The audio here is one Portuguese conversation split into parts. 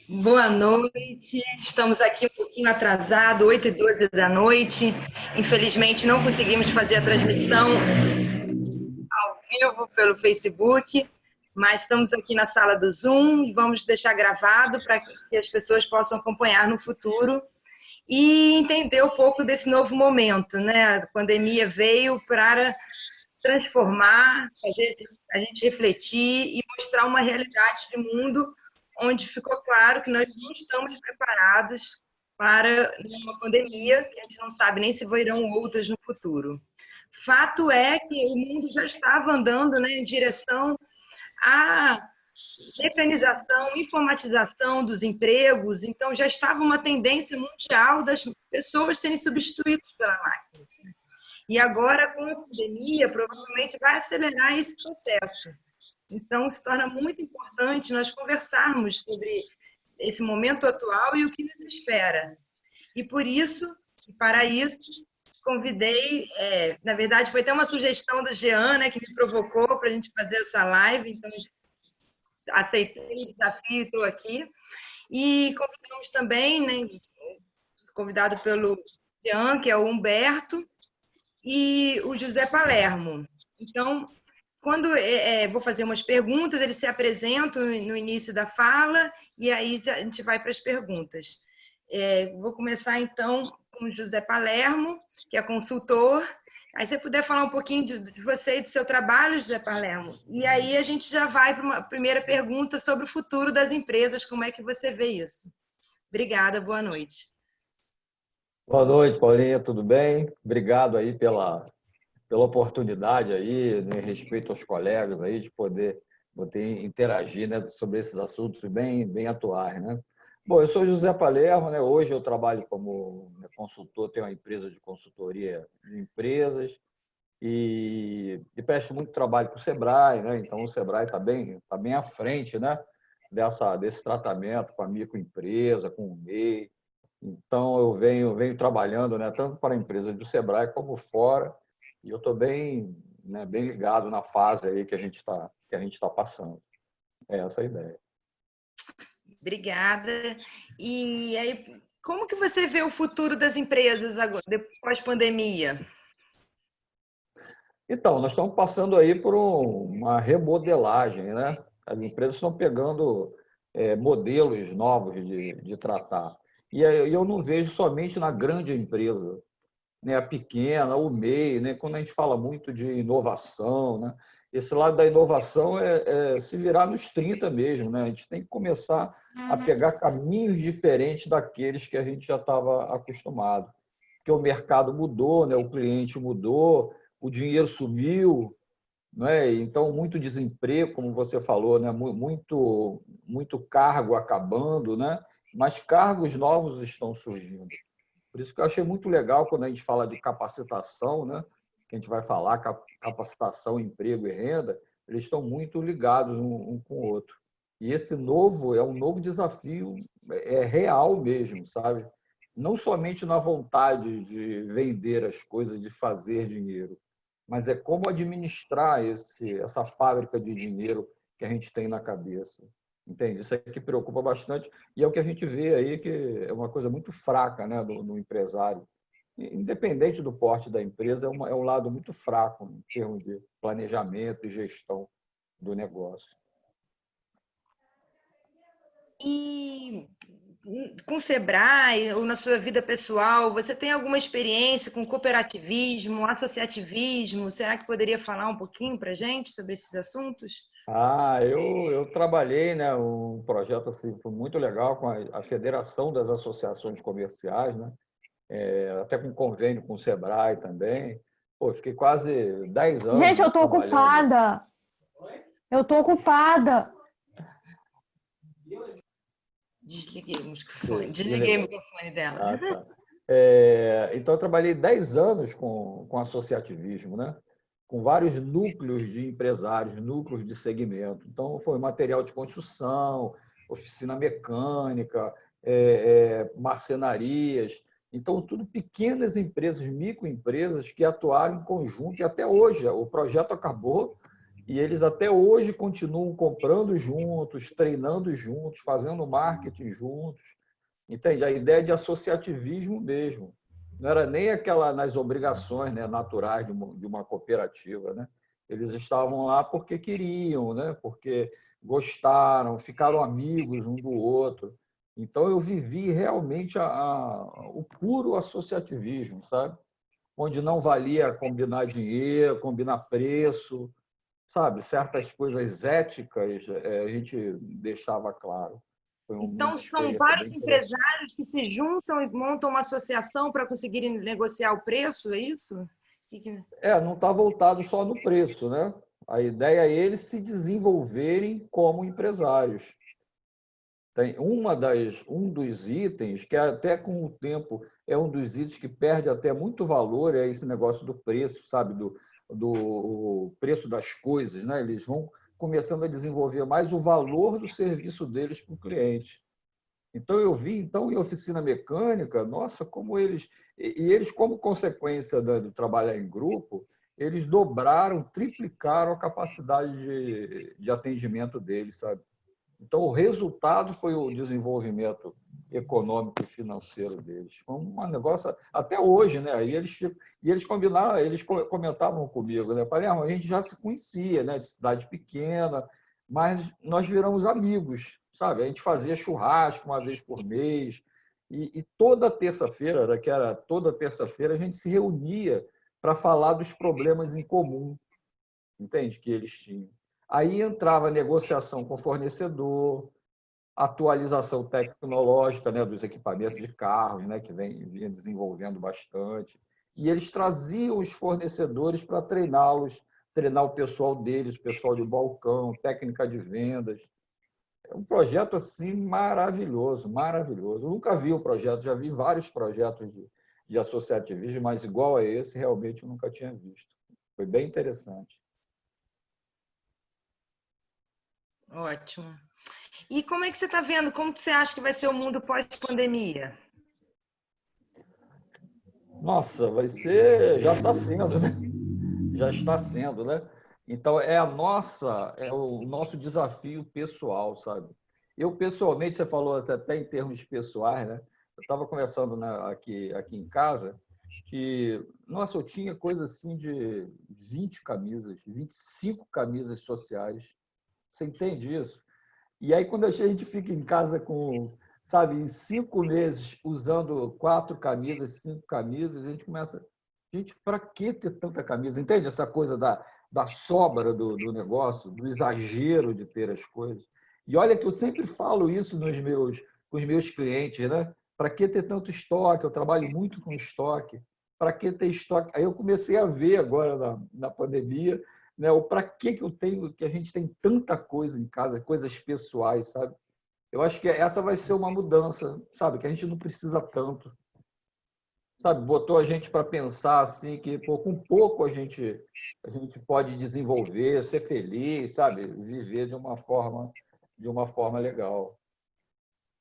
Boa noite, estamos aqui um pouquinho atrasado, 8h12 da noite. Infelizmente não conseguimos fazer a transmissão ao vivo pelo Facebook, mas estamos aqui na sala do Zoom e vamos deixar gravado para que as pessoas possam acompanhar no futuro e entender um pouco desse novo momento, né? A pandemia veio para transformar, fazer a gente refletir e mostrar uma realidade de mundo onde ficou claro que nós não estamos preparados para uma pandemia, que a gente não sabe nem se virão outras no futuro. Fato é que o mundo já estava andando, né, em direção à mecanização, informatização dos empregos, então já estava uma tendência mundial das pessoas serem substituídas pela máquina. E agora, com a pandemia, provavelmente vai acelerar esse processo. Então, se torna muito importante nós conversarmos sobre esse momento atual e o que nos espera. E por isso, e para isso, convidei, na verdade, foi até uma sugestão do Jean, né, que me provocou para a gente fazer essa live, então aceitei o desafio e estou aqui. E convidamos também, né, convidado pelo Jean, que é o Humberto, e o José Palermo. Então, quando vou fazer umas perguntas, eles se apresentam no início da fala e aí a gente vai para as perguntas. Vou começar, então, com o José Palermo, que é consultor. Aí, se você puder falar um pouquinho de você e do seu trabalho, José Palermo. E aí a gente já vai para uma primeira pergunta sobre o futuro das empresas, como é que você vê isso? Obrigada, boa noite. Boa noite, Paulinha, tudo bem? Obrigado aí pela oportunidade aí, né, respeito aos colegas aí, de poder interagir, né, sobre esses assuntos bem atuais, né? Bom, eu sou José Palermo, né? Hoje eu trabalho como, né, consultor, tenho uma empresa de consultoria de empresas e presto muito trabalho com o Sebrae, né? Então o Sebrae tá bem à frente, né, desse tratamento com a microempresa, com o MEI. Então, eu venho trabalhando, né, tanto para a empresa do Sebrae como fora, e eu estou bem, né, bem ligado na fase aí que a gente tá passando. É essa a ideia. Obrigada. E aí, como que você vê o futuro das empresas agora, depois pandemia? Então, nós estamos passando aí por uma remodelagem, né? As empresas estão pegando modelos novos de tratar. E aí eu não vejo somente na grande empresa, né, a pequena, o meio, né, quando a gente fala muito de inovação, né, esse lado da inovação é se virar nos 30 mesmo, né, a gente tem que começar a pegar caminhos diferentes daqueles que a gente já estava acostumado, porque o mercado mudou, né, o cliente mudou, o dinheiro sumiu, né, então muito desemprego, como você falou, né, muito cargo acabando, né, mas cargos novos estão surgindo. Por isso que eu achei muito legal quando a gente fala de capacitação, né? Que a gente vai falar capacitação, emprego e renda, eles estão muito ligados um com o outro. E esse novo é um novo desafio, é real mesmo, sabe? Não somente na vontade de vender as coisas, de fazer dinheiro, mas é como administrar essa fábrica de dinheiro que a gente tem na cabeça. Entende? Isso é que preocupa bastante e é o que a gente vê aí que é uma coisa muito fraca, né, do empresário. Independente do porte da empresa, é um lado muito fraco em termos de planejamento e gestão do negócio. E com o Sebrae ou na sua vida pessoal, você tem alguma experiência com cooperativismo, associativismo? Será que poderia falar um pouquinho para a gente sobre esses assuntos? Eu trabalhei, né, um projeto assim, foi muito legal com a Federação das Associações Comerciais, né, até com convênio com o Sebrae também. Pô, fiquei quase 10 anos, Gente, né, eu tô trabalhando. ocupada. Eu tô ocupada. Desliguei o microfone, desliguei o Desligou. microfone dela. Ah, tá. Então, eu trabalhei 10 anos com associativismo, né? Com vários núcleos de empresários, núcleos de segmento. Então, foi material de construção, oficina mecânica, marcenarias. Então, tudo pequenas empresas, microempresas que atuaram em conjunto. E até hoje, o projeto acabou E eles até hoje continuam comprando juntos, treinando juntos, fazendo marketing juntos. Entende? A ideia de associativismo mesmo. Não era nem aquela nas obrigações, né, naturais de uma cooperativa, né? Eles estavam lá porque queriam, né? Porque gostaram, ficaram amigos um do outro. Então eu vivi realmente o puro associativismo, sabe? Onde não valia combinar dinheiro, combinar preço, sabe? Certas coisas éticas a gente deixava claro. Foi uma Então, são experiência bem vários interessante. empresários que se juntam e montam uma associação para conseguirem negociar o preço, é isso? Não está voltado só no preço, né? A ideia é eles se desenvolverem como empresários. Tem um dos itens que até com o tempo é um dos itens que perde até muito valor, é esse negócio do preço, sabe? Do preço das coisas, né? Eles vão começando a desenvolver mais o valor do serviço deles para o cliente. Então, eu vi, então, em oficina mecânica, nossa, como eles... E eles, como consequência do trabalhar em grupo, eles dobraram, triplicaram a capacidade de atendimento deles, sabe? Então, o resultado foi o desenvolvimento econômico e financeiro deles. Foi um negócio, até hoje, né? E eles combinaram, eles comentavam comigo, né? Palermo, a gente já se conhecia, né? De cidade pequena, mas nós viramos amigos, sabe? A gente fazia churrasco uma vez por mês, e toda terça-feira, que era toda terça-feira, a gente se reunia para falar dos problemas em comum, entende? Que eles tinham. Aí entrava negociação com o fornecedor, atualização tecnológica, né, dos equipamentos de carro, né, que vinha desenvolvendo bastante. E eles traziam os fornecedores para treiná-los, treinar o pessoal deles, o pessoal de balcão, técnica de vendas. É um projeto assim maravilhoso, maravilhoso. Eu nunca vi o projeto, já vi vários projetos de associativismo, mas igual a esse, realmente eu nunca tinha visto. Foi bem interessante. Ótimo. E como é que você está vendo? Como que você acha que vai ser o mundo pós-pandemia? Nossa, vai ser, já está sendo, né? Já está sendo, né? Então é o nosso desafio pessoal, sabe? Eu pessoalmente, você falou assim, até em termos pessoais, né? Eu estava conversando, né, aqui em casa que, nossa, eu tinha coisa assim de 20 camisas, 25 camisas sociais. Você entende isso? E aí, quando a gente fica em casa com, sabe, em 5 meses, usando 4 camisas, 5 camisas, a gente começa. Gente, para que ter tanta camisa? Entende essa coisa da sobra do negócio, do exagero de ter as coisas? E olha que eu sempre falo isso com os meus clientes, né? Para que ter tanto estoque? Eu trabalho muito com estoque. Para que ter estoque? Aí eu comecei a ver agora na pandemia, né? O para que eu tenho, que a gente tem tanta coisa em casa, coisas pessoais, sabe? Eu acho que essa vai ser uma mudança, sabe? Que a gente não precisa tanto, sabe? Botou a gente para pensar assim que pô, com pouco a gente pode desenvolver, ser feliz, sabe? Viver de uma forma legal,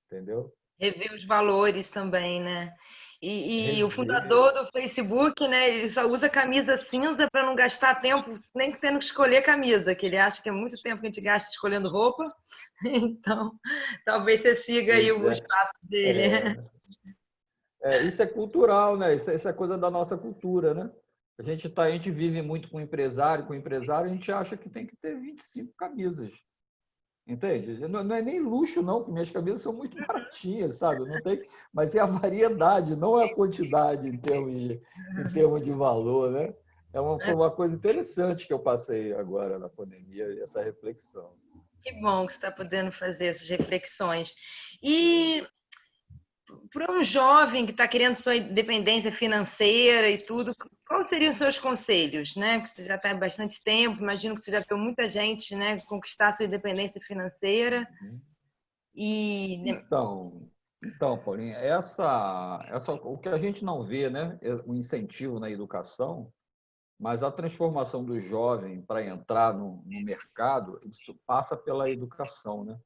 entendeu? Rever os valores também, né? E o Rever. fundador do Facebook, né? Ele só usa camisa cinza para não gastar tempo nem tendo que escolher camisa, que ele acha que é muito tempo que a gente gasta escolhendo roupa. Então, talvez você siga aí Pois os é. passos dele. É, isso é cultural, né? Isso é coisa da nossa cultura, né? A gente vive muito com empresário, a gente acha que tem que ter 25 camisas. Entende? Não é nem luxo, não, porque minhas camisas são muito baratinhas, sabe? Não tem, mas é a variedade, não é a quantidade em termos de valor, né? Foi uma coisa interessante que eu passei agora na pandemia, essa reflexão. Que bom que você está podendo fazer essas reflexões. E para um jovem que está querendo sua independência financeira e tudo, quais seriam os seus conselhos, né? Porque você já está há bastante tempo, imagino que você já viu muita gente, né, conquistar sua independência financeira e Então, Paulinho, o que a gente não vê, né, é o incentivo na educação, mas a transformação do jovem para entrar no mercado, isso passa pela educação, né?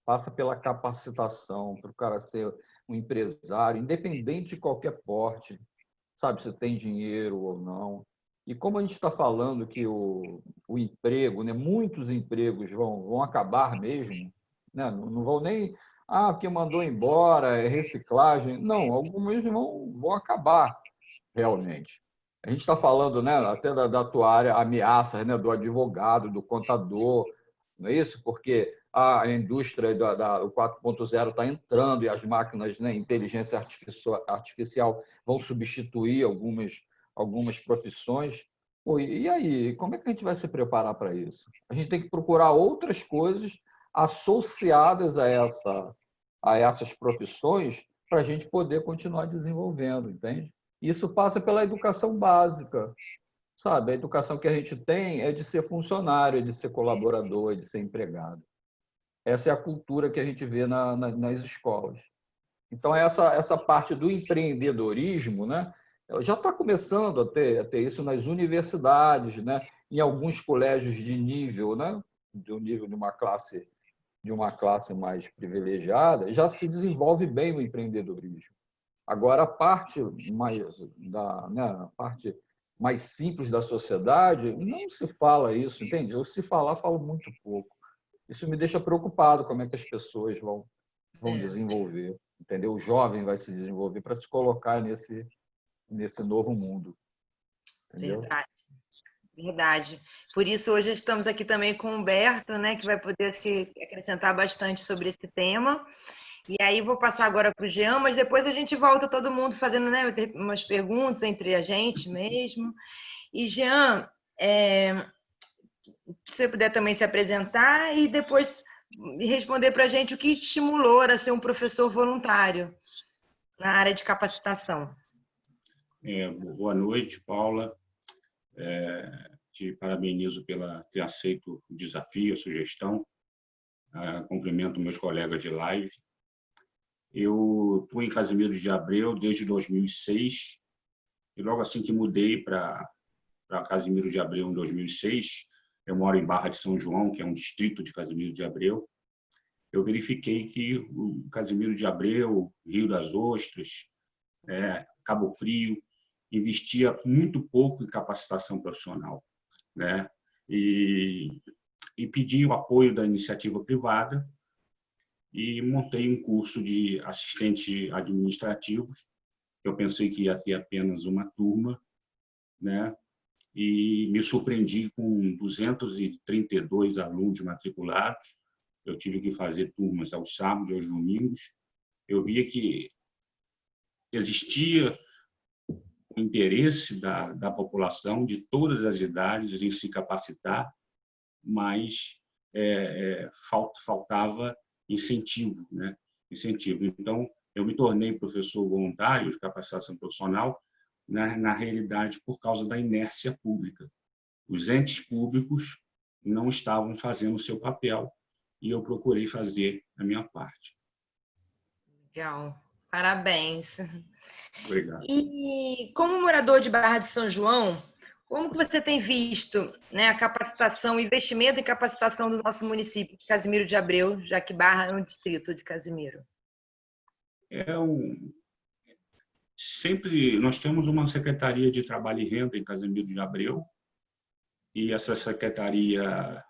Passa pela capacitação para o cara ser um empresário, independente de qualquer porte, sabe, se tem dinheiro ou não. E como a gente está falando que o emprego, né, muitos empregos vão acabar mesmo, né, não vão nem, porque mandou embora, é reciclagem. Não, alguns vão acabar realmente. A gente está falando, né, até da tua área, ameaças, né, do advogado, do contador, não é isso? Porque a indústria do 4.0 está entrando e as máquinas, né, inteligência artificial vão substituir algumas profissões. Pô, e aí, como é que a gente vai se preparar para isso? A gente tem que procurar outras coisas associadas a essas profissões para a gente poder continuar desenvolvendo, entende? Isso passa pela educação básica, sabe? A educação que a gente tem é de ser funcionário, é de ser colaborador, é de ser empregado. Essa é a cultura que a gente vê nas escolas. Então, essa parte do empreendedorismo, né, ela já está começando a ter isso nas universidades, né, em alguns colégios de nível, né, do nível de uma classe mais privilegiada, já se desenvolve bem o empreendedorismo. Agora, a parte né, a parte mais simples da sociedade, não se fala isso, entende? Ou se falar, falo muito pouco. Isso me deixa preocupado como é que as pessoas vão desenvolver, entendeu? O jovem vai se desenvolver para se colocar nesse novo mundo, entendeu? Verdade, verdade. Por isso, hoje estamos aqui também com o Humberto, né, que vai poder, acho que, acrescentar bastante sobre esse tema. E aí vou passar agora para o Jean, mas depois a gente volta todo mundo fazendo, né, umas perguntas entre a gente mesmo. E Jean, se você puder também se apresentar e depois responder para a gente o que te estimulou a ser um professor voluntário na área de capacitação. Boa noite, Paula. Te parabenizo ter aceito o desafio, a sugestão. Cumprimento meus colegas de live. Eu estou em Casimiro de Abreu desde 2006 e logo assim que mudei para Casimiro de Abreu em 2006, eu moro em Barra de São João, que é um distrito de Casimiro de Abreu. Eu verifiquei que o Casimiro de Abreu, Rio das Ostras, Cabo Frio, investia muito pouco em capacitação profissional, né? E pedi o apoio da iniciativa privada e montei um curso de assistente administrativo. Eu pensei que ia ter apenas uma turma, né? E me surpreendi com 232 alunos matriculados. Eu tive que fazer turmas aos sábados e aos domingos. Eu via que existia o interesse da população de todas as idades em se capacitar, mas faltava incentivo, né? Incentivo. Então, eu me tornei professor voluntário de capacitação profissional, na realidade, por causa da inércia pública. Os entes públicos não estavam fazendo o seu papel e eu procurei fazer a minha parte. Legal. Parabéns. Obrigado. E como morador de Barra de São João, como que você tem visto, né, a capacitação, o investimento em capacitação do nosso município de Casimiro de Abreu, já que Barra é um distrito de Casimiro? Sempre nós temos uma Secretaria de Trabalho e Renda em Casimiro de Abreu e essa secretaria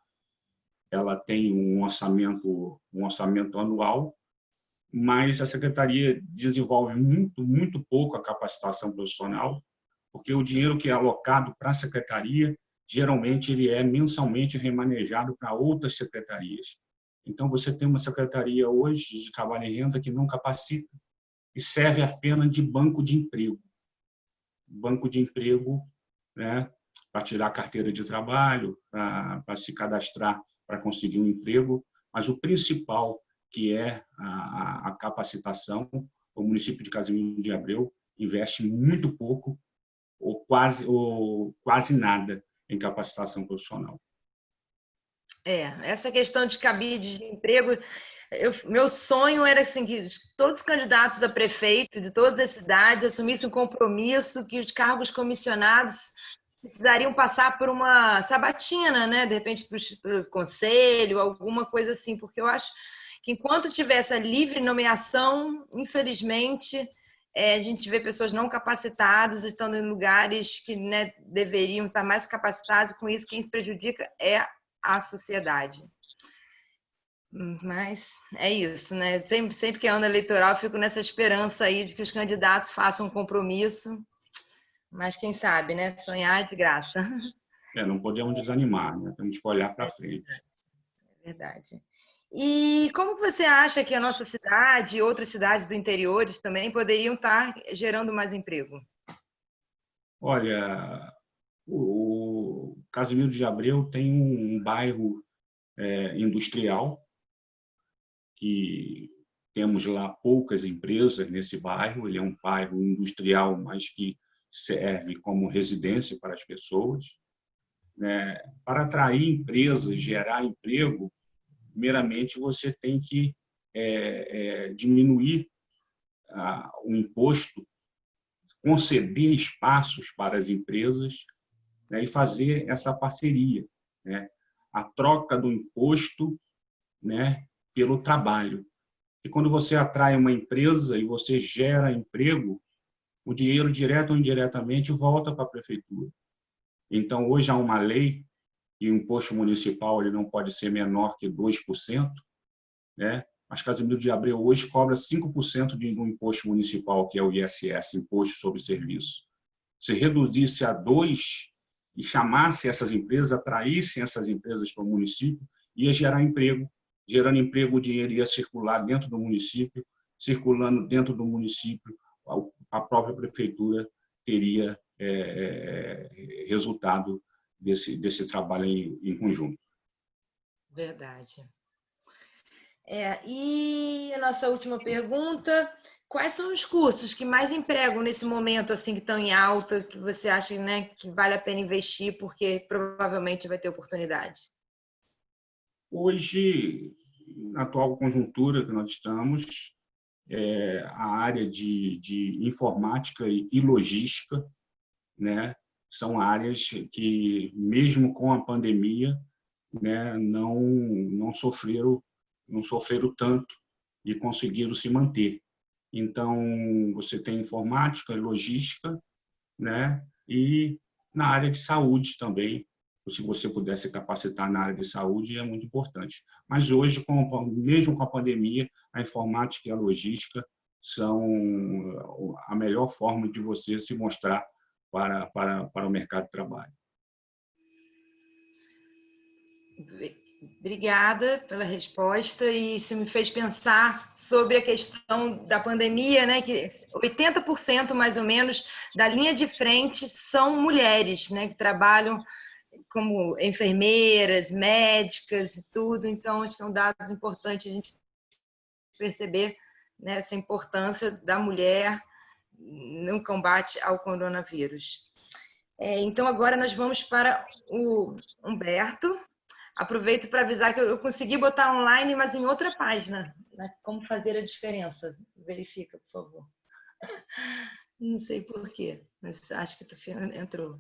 ela tem um orçamento anual, mas a secretaria desenvolve muito pouco a capacitação profissional, porque o dinheiro que é alocado para a secretaria, geralmente ele é mensalmente remanejado para outras secretarias. Então, você tem uma secretaria hoje de trabalho e renda que não capacita e serve apenas de banco de emprego. Banco de emprego, né, para tirar a carteira de trabalho, para se cadastrar para conseguir um emprego, mas o principal, que é a capacitação, o município de Casimiro de Abreu investe muito pouco ou quase nada em capacitação profissional. Essa questão de cabide de emprego, meu sonho era assim, que todos os candidatos a prefeito de todas as cidades assumissem um compromisso que os cargos comissionados precisariam passar por uma sabatina, né? De repente para o conselho, alguma coisa assim, porque eu acho que enquanto tiver essa livre nomeação, infelizmente, a gente vê pessoas não capacitadas estando em lugares que, né, deveriam estar mais capacitados, e com isso quem se prejudica é a sociedade. Mas é isso, né? Sempre que é ano eleitoral, eu fico nessa esperança aí de que os candidatos façam um compromisso, mas quem sabe, né? Sonhar é de graça. Não podemos desanimar, né? Temos que olhar para frente. É verdade. E como que você acha que a nossa cidade e outras cidades do interior também poderiam estar gerando mais emprego? Olha, o Casimiro de Abreu tem um bairro industrial, que temos lá poucas empresas nesse bairro. Ele é um bairro industrial, mas que serve como residência para as pessoas, né? Para atrair empresas, gerar emprego, primeiramente você tem que diminuir o imposto, conceder espaços para as empresas, né? E fazer essa parceria, né? A troca do imposto, né, pelo trabalho. E quando você atrai uma empresa e você gera emprego, o dinheiro, direto ou indiretamente, volta para a prefeitura. Então, hoje há uma lei, e o imposto municipal ele não pode ser menor que 2%, né? Mas Casimiro de Abreu hoje cobra 5% do imposto municipal, que é o ISS, Imposto sobre Serviço. Se reduzisse a 2% e chamasse essas empresas, atraíssem essas empresas para o município, ia gerar emprego. Gerando emprego, o dinheiro ia circular dentro do município, circulando dentro do município, a própria prefeitura teria resultado desse trabalho em conjunto. Verdade. E a nossa última pergunta: quais são os cursos que mais empregam nesse momento, assim, que estão em alta, que você acha, né, que vale a pena investir porque provavelmente vai ter oportunidade? Hoje, na atual conjuntura que nós estamos, a área de informática e logística, né, são áreas que, mesmo com a pandemia, né, não sofreram tanto e conseguiram se manter. Então, você tem informática e logística, né, e na área de saúde também. Se você puder se capacitar na área de saúde, é muito importante. Mas hoje, mesmo com a pandemia, a informática e a logística são a melhor forma de você se mostrar para o mercado de trabalho. Obrigada pela resposta, e isso me fez pensar sobre a questão da pandemia, né, que 80% mais ou menos da linha de frente são mulheres, né, que trabalham como enfermeiras, médicas e tudo. Então, acho que é um dado importante a gente perceber, né, essa importância da mulher no combate ao coronavírus. Então, agora nós vamos para o Humberto. Aproveito para avisar que eu consegui botar online, mas em outra página, né? Como fazer a diferença. Verifica, por favor. Não sei por quê, mas acho que entrou.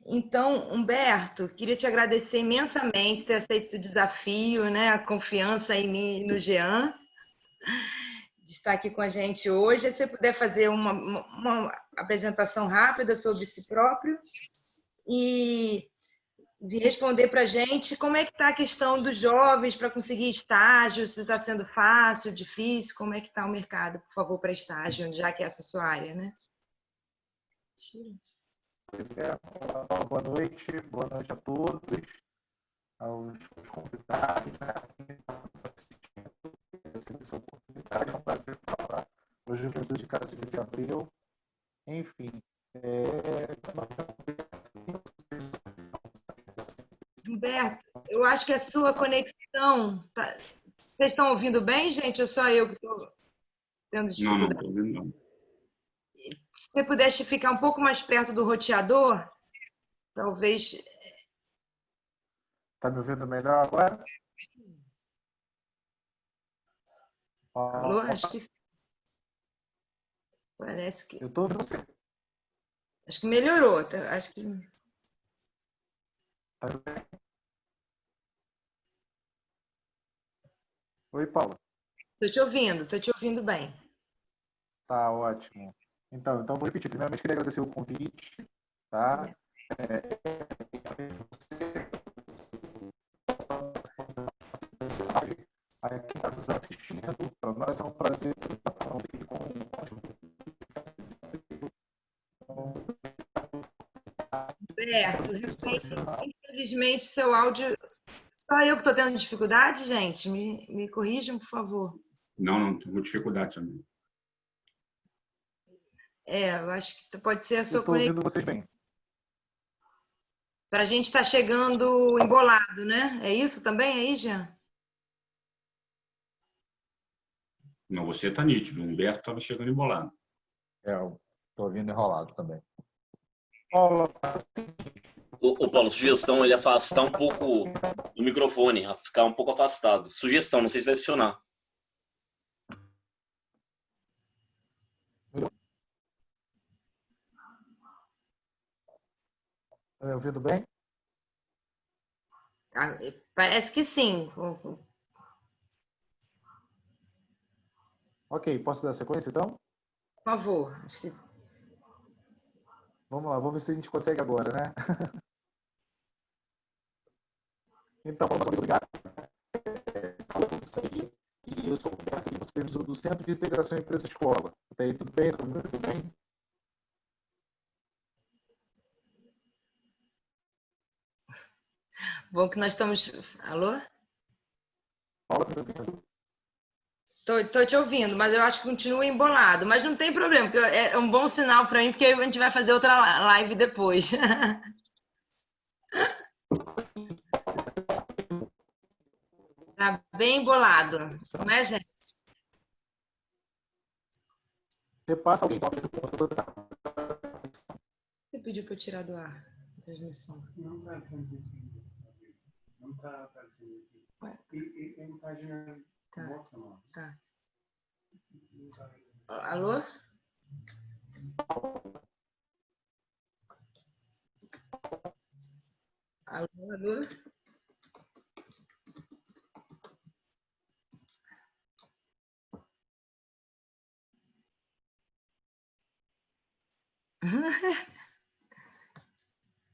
Então, Humberto, queria te agradecer imensamente por ter aceito o desafio, né? A confiança em mim e no Jean, de estar aqui com a gente hoje. Se você puder fazer uma apresentação rápida sobre si próprio e de responder para a gente como é que está a questão dos jovens para conseguir estágio, se está sendo fácil, difícil, como é que está o mercado, por favor, para estágio, já que essa é a sua área, né? Pois é, boa noite a todos, aos convidados, né? Quem está assistindo essa oportunidade, é um prazer falar com a Juventude de Casimiro de Abreu. Enfim, Humberto, eu acho que a sua conexão... Tá... Vocês estão ouvindo bem, gente? Ou só eu que estou tendo dificuldade? Não estou ouvindo, não. Se você pudesse ficar um pouco mais perto do roteador, talvez... Está me ouvindo melhor agora? Alô? Acho que... Parece que... Eu estou ouvindo você. Acho que melhorou. Acho que... Tá bem? Oi, Paula. Estou te ouvindo bem. Tá ótimo. Então vou repetir. Primeiramente, queria agradecer o convite, tá? A quem está nos assistindo, para nós é um prazer estar falando aqui com Roberto, infelizmente seu áudio... Só eu que estou tendo dificuldade, gente? Me corrijam, por favor. Não, tenho dificuldade também. Eu acho que pode ser a Eu sua estou conexão. ouvindo vocês bem. Para a gente estar chegando embolado, né? É isso também aí, Jean? Não, você está nítido. O Humberto estava chegando embolado. Eu estou ouvindo enrolado também. Paula, Ô, Paulo, sugestão ele afastar um pouco do microfone, ficar um pouco afastado. Sugestão, não sei se vai funcionar. está me ouvindo bem? Parece que sim. Ok, posso dar sequência então? Por favor. Acho que... Vamos lá, vamos ver se a gente consegue agora, né? Então, mais uma vez, obrigado. Falamos aí. E eu sou o Roberto, supervisor do Centro de Integração Empresa Escola. Até aí, tudo bem? Tudo bem? Bom que nós estamos... Alô? Paula, tá me ouvindo? Estou te ouvindo, mas eu acho que continua embolado. Mas não tem problema, porque é um bom sinal para mim, porque a gente vai fazer outra live depois. Tá bem embolado, não é, gente? Repassa alguém. Você pediu para eu tirar do ar a transmissão. Não está transmitindo. Não está aparecendo aqui. Ué? É uma página Tá. morta, não. Tá. Alô? Alô?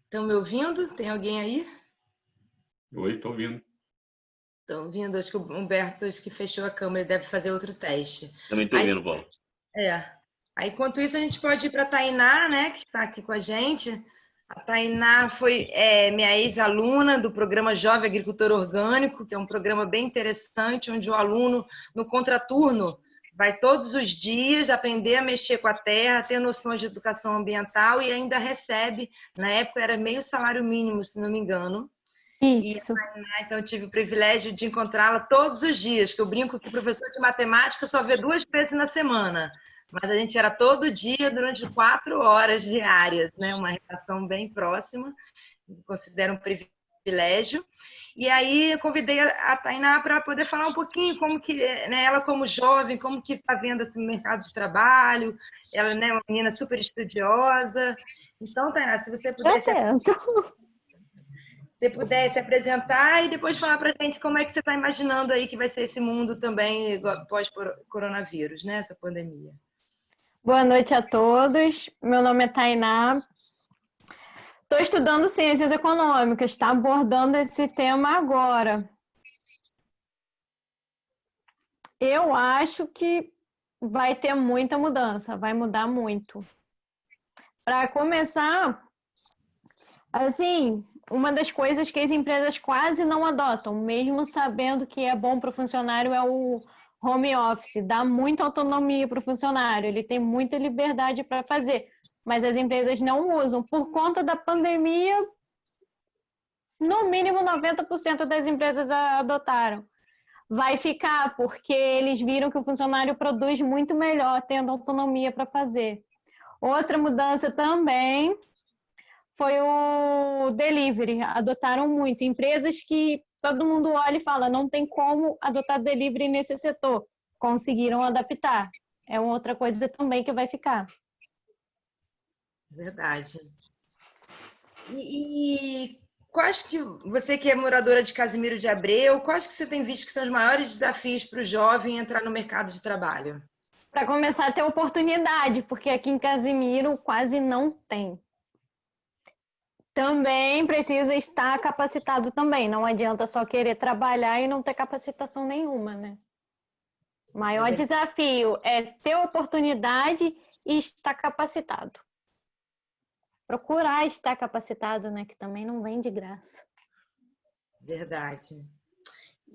Estão me ouvindo? Tem alguém aí? Oi, estou ouvindo. Estão ouvindo? Acho que o Humberto, acho que fechou a câmera, ele deve fazer outro teste. Também estou ouvindo, Paulo. Aí, enquanto isso, a gente pode ir para a Tainá, né, que está aqui com a gente. A Tainá foi minha ex-aluna do programa Jovem Agricultor Orgânico, que é um programa bem interessante, onde o aluno, no contraturno, vai todos os dias aprender a mexer com a terra, ter noções de educação ambiental e ainda recebe, na época era meio salário mínimo, se não me engano. Isso. Então, eu tive o privilégio de encontrá-la todos os dias, que eu brinco que o professor de matemática só vê 2 vezes na semana, mas a gente era todo dia durante 4 horas diárias, né? Uma relação bem próxima, considero um privilégio. E aí eu convidei a Tainá para poder falar um pouquinho como que, né, ela como jovem, como que está vendo esse mercado de trabalho, ela, né, uma menina super estudiosa. Então, Tainá, se você pudesse... Se pudesse apresentar e depois falar para a gente como é que você está imaginando aí que vai ser esse mundo também pós-coronavírus, né? Essa pandemia. Boa noite a todos. Meu nome é Tainá. Estou estudando Ciências Econômicas, está abordando esse tema agora. Eu acho que vai ter muita mudança, vai mudar muito. Para começar, assim, uma das coisas que as empresas quase não adotam, mesmo sabendo que é bom para o funcionário, é o home office. Dá muita autonomia para o funcionário, ele tem muita liberdade para fazer, mas as empresas não usam. Por conta da pandemia, no mínimo 90% das empresas adotaram. Vai ficar porque eles viram que o funcionário produz muito melhor, tendo autonomia para fazer. Outra mudança também foi o delivery. Adotaram muito. Empresas que todo mundo olha e fala, não tem como adotar delivery nesse setor. Conseguiram adaptar. É uma outra coisa também que vai ficar. Verdade. E quais que você que é moradora de Casimiro de Abreu, quais que você tem visto que são os maiores desafios para o jovem entrar no mercado de trabalho? Para começar a ter oportunidade, porque aqui em Casimiro quase não tem. Também precisa estar capacitado também. Não adianta só querer trabalhar e não ter capacitação nenhuma, né? O maior desafio é ter oportunidade e estar capacitado. Procurar estar capacitado, né? Que também não vem de graça. Verdade.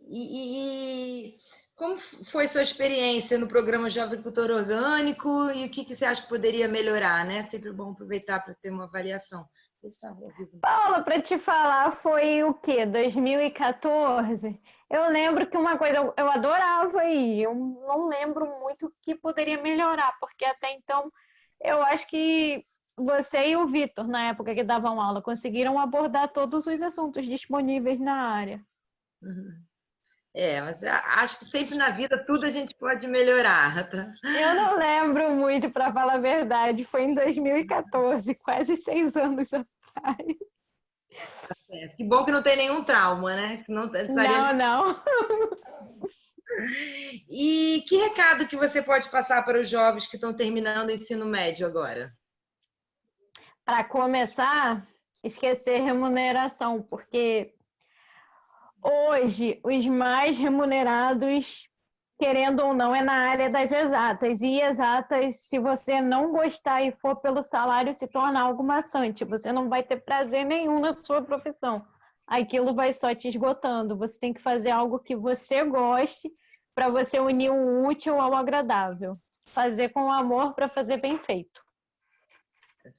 E como foi sua experiência no programa Jovem Cultor Orgânico e o que você acha que poderia melhorar, né? Sempre bom aproveitar para ter uma avaliação. Paula, para te falar, foi o quê? 2014? Eu lembro que uma coisa eu adorava ir, eu não lembro muito o que poderia melhorar, porque até então eu acho que você e o Vitor, na época que davam aula, conseguiram abordar todos os assuntos disponíveis na área. Mas acho que sempre na vida tudo a gente pode melhorar, tá? Eu não lembro muito, para falar a verdade, foi em 2014, quase 6 anos atrás. Que bom que não tem nenhum trauma, né? Que não estaria... Não. E que recado que você pode passar para os jovens que estão terminando o ensino médio agora? Para começar, esquecer remuneração, porque hoje os mais remunerados, querendo ou não, é na área das exatas. E exatas, se você não gostar e for pelo salário, se torna algo maçante. Você não vai ter prazer nenhum na sua profissão. Aquilo vai só te esgotando. Você tem que fazer algo que você goste para você unir o útil ao agradável. Fazer com amor para fazer bem feito.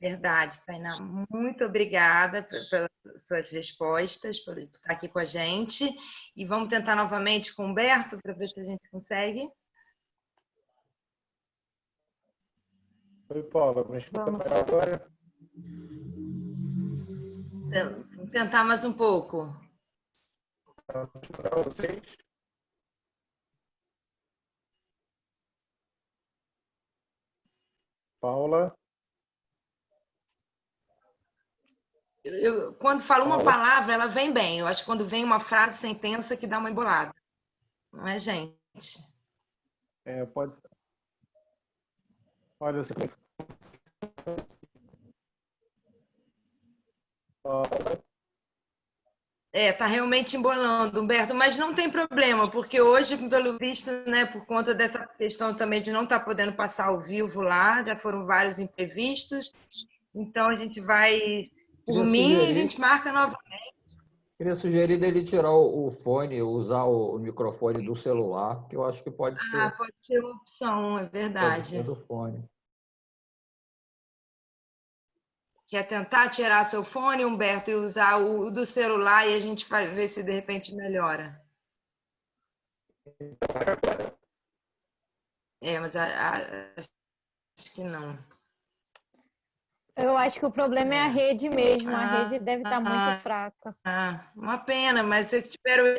Verdade, Tainá. Muito obrigada pelas suas respostas, por estar aqui com a gente. E vamos tentar novamente com o Humberto, para ver se a gente consegue. Oi, Paula, me escuta melhor agora? Vamos tentar mais um pouco. Para vocês. Paula. Quando falo uma palavra, ela vem bem. Eu acho que quando vem uma frase sentença que dá uma embolada. Não é, gente? Pode ser. Olha, eu sei. Tá realmente embolando, Humberto, mas não tem problema, porque hoje, pelo visto, né, por conta dessa questão também de não estar podendo passar ao vivo lá, já foram vários imprevistos, então a gente vai, por mim, a gente marca novamente. Queria sugerir dele tirar o fone, usar o microfone do celular, que eu acho que pode ser. Pode ser uma opção, é verdade. Pode ser do fone. Quer tentar tirar seu fone, Humberto, e usar o do celular e a gente vai ver se de repente melhora. Mas acho que não. Eu acho que o problema é a rede mesmo. A rede deve estar muito fraca. Uma pena, mas eu espero...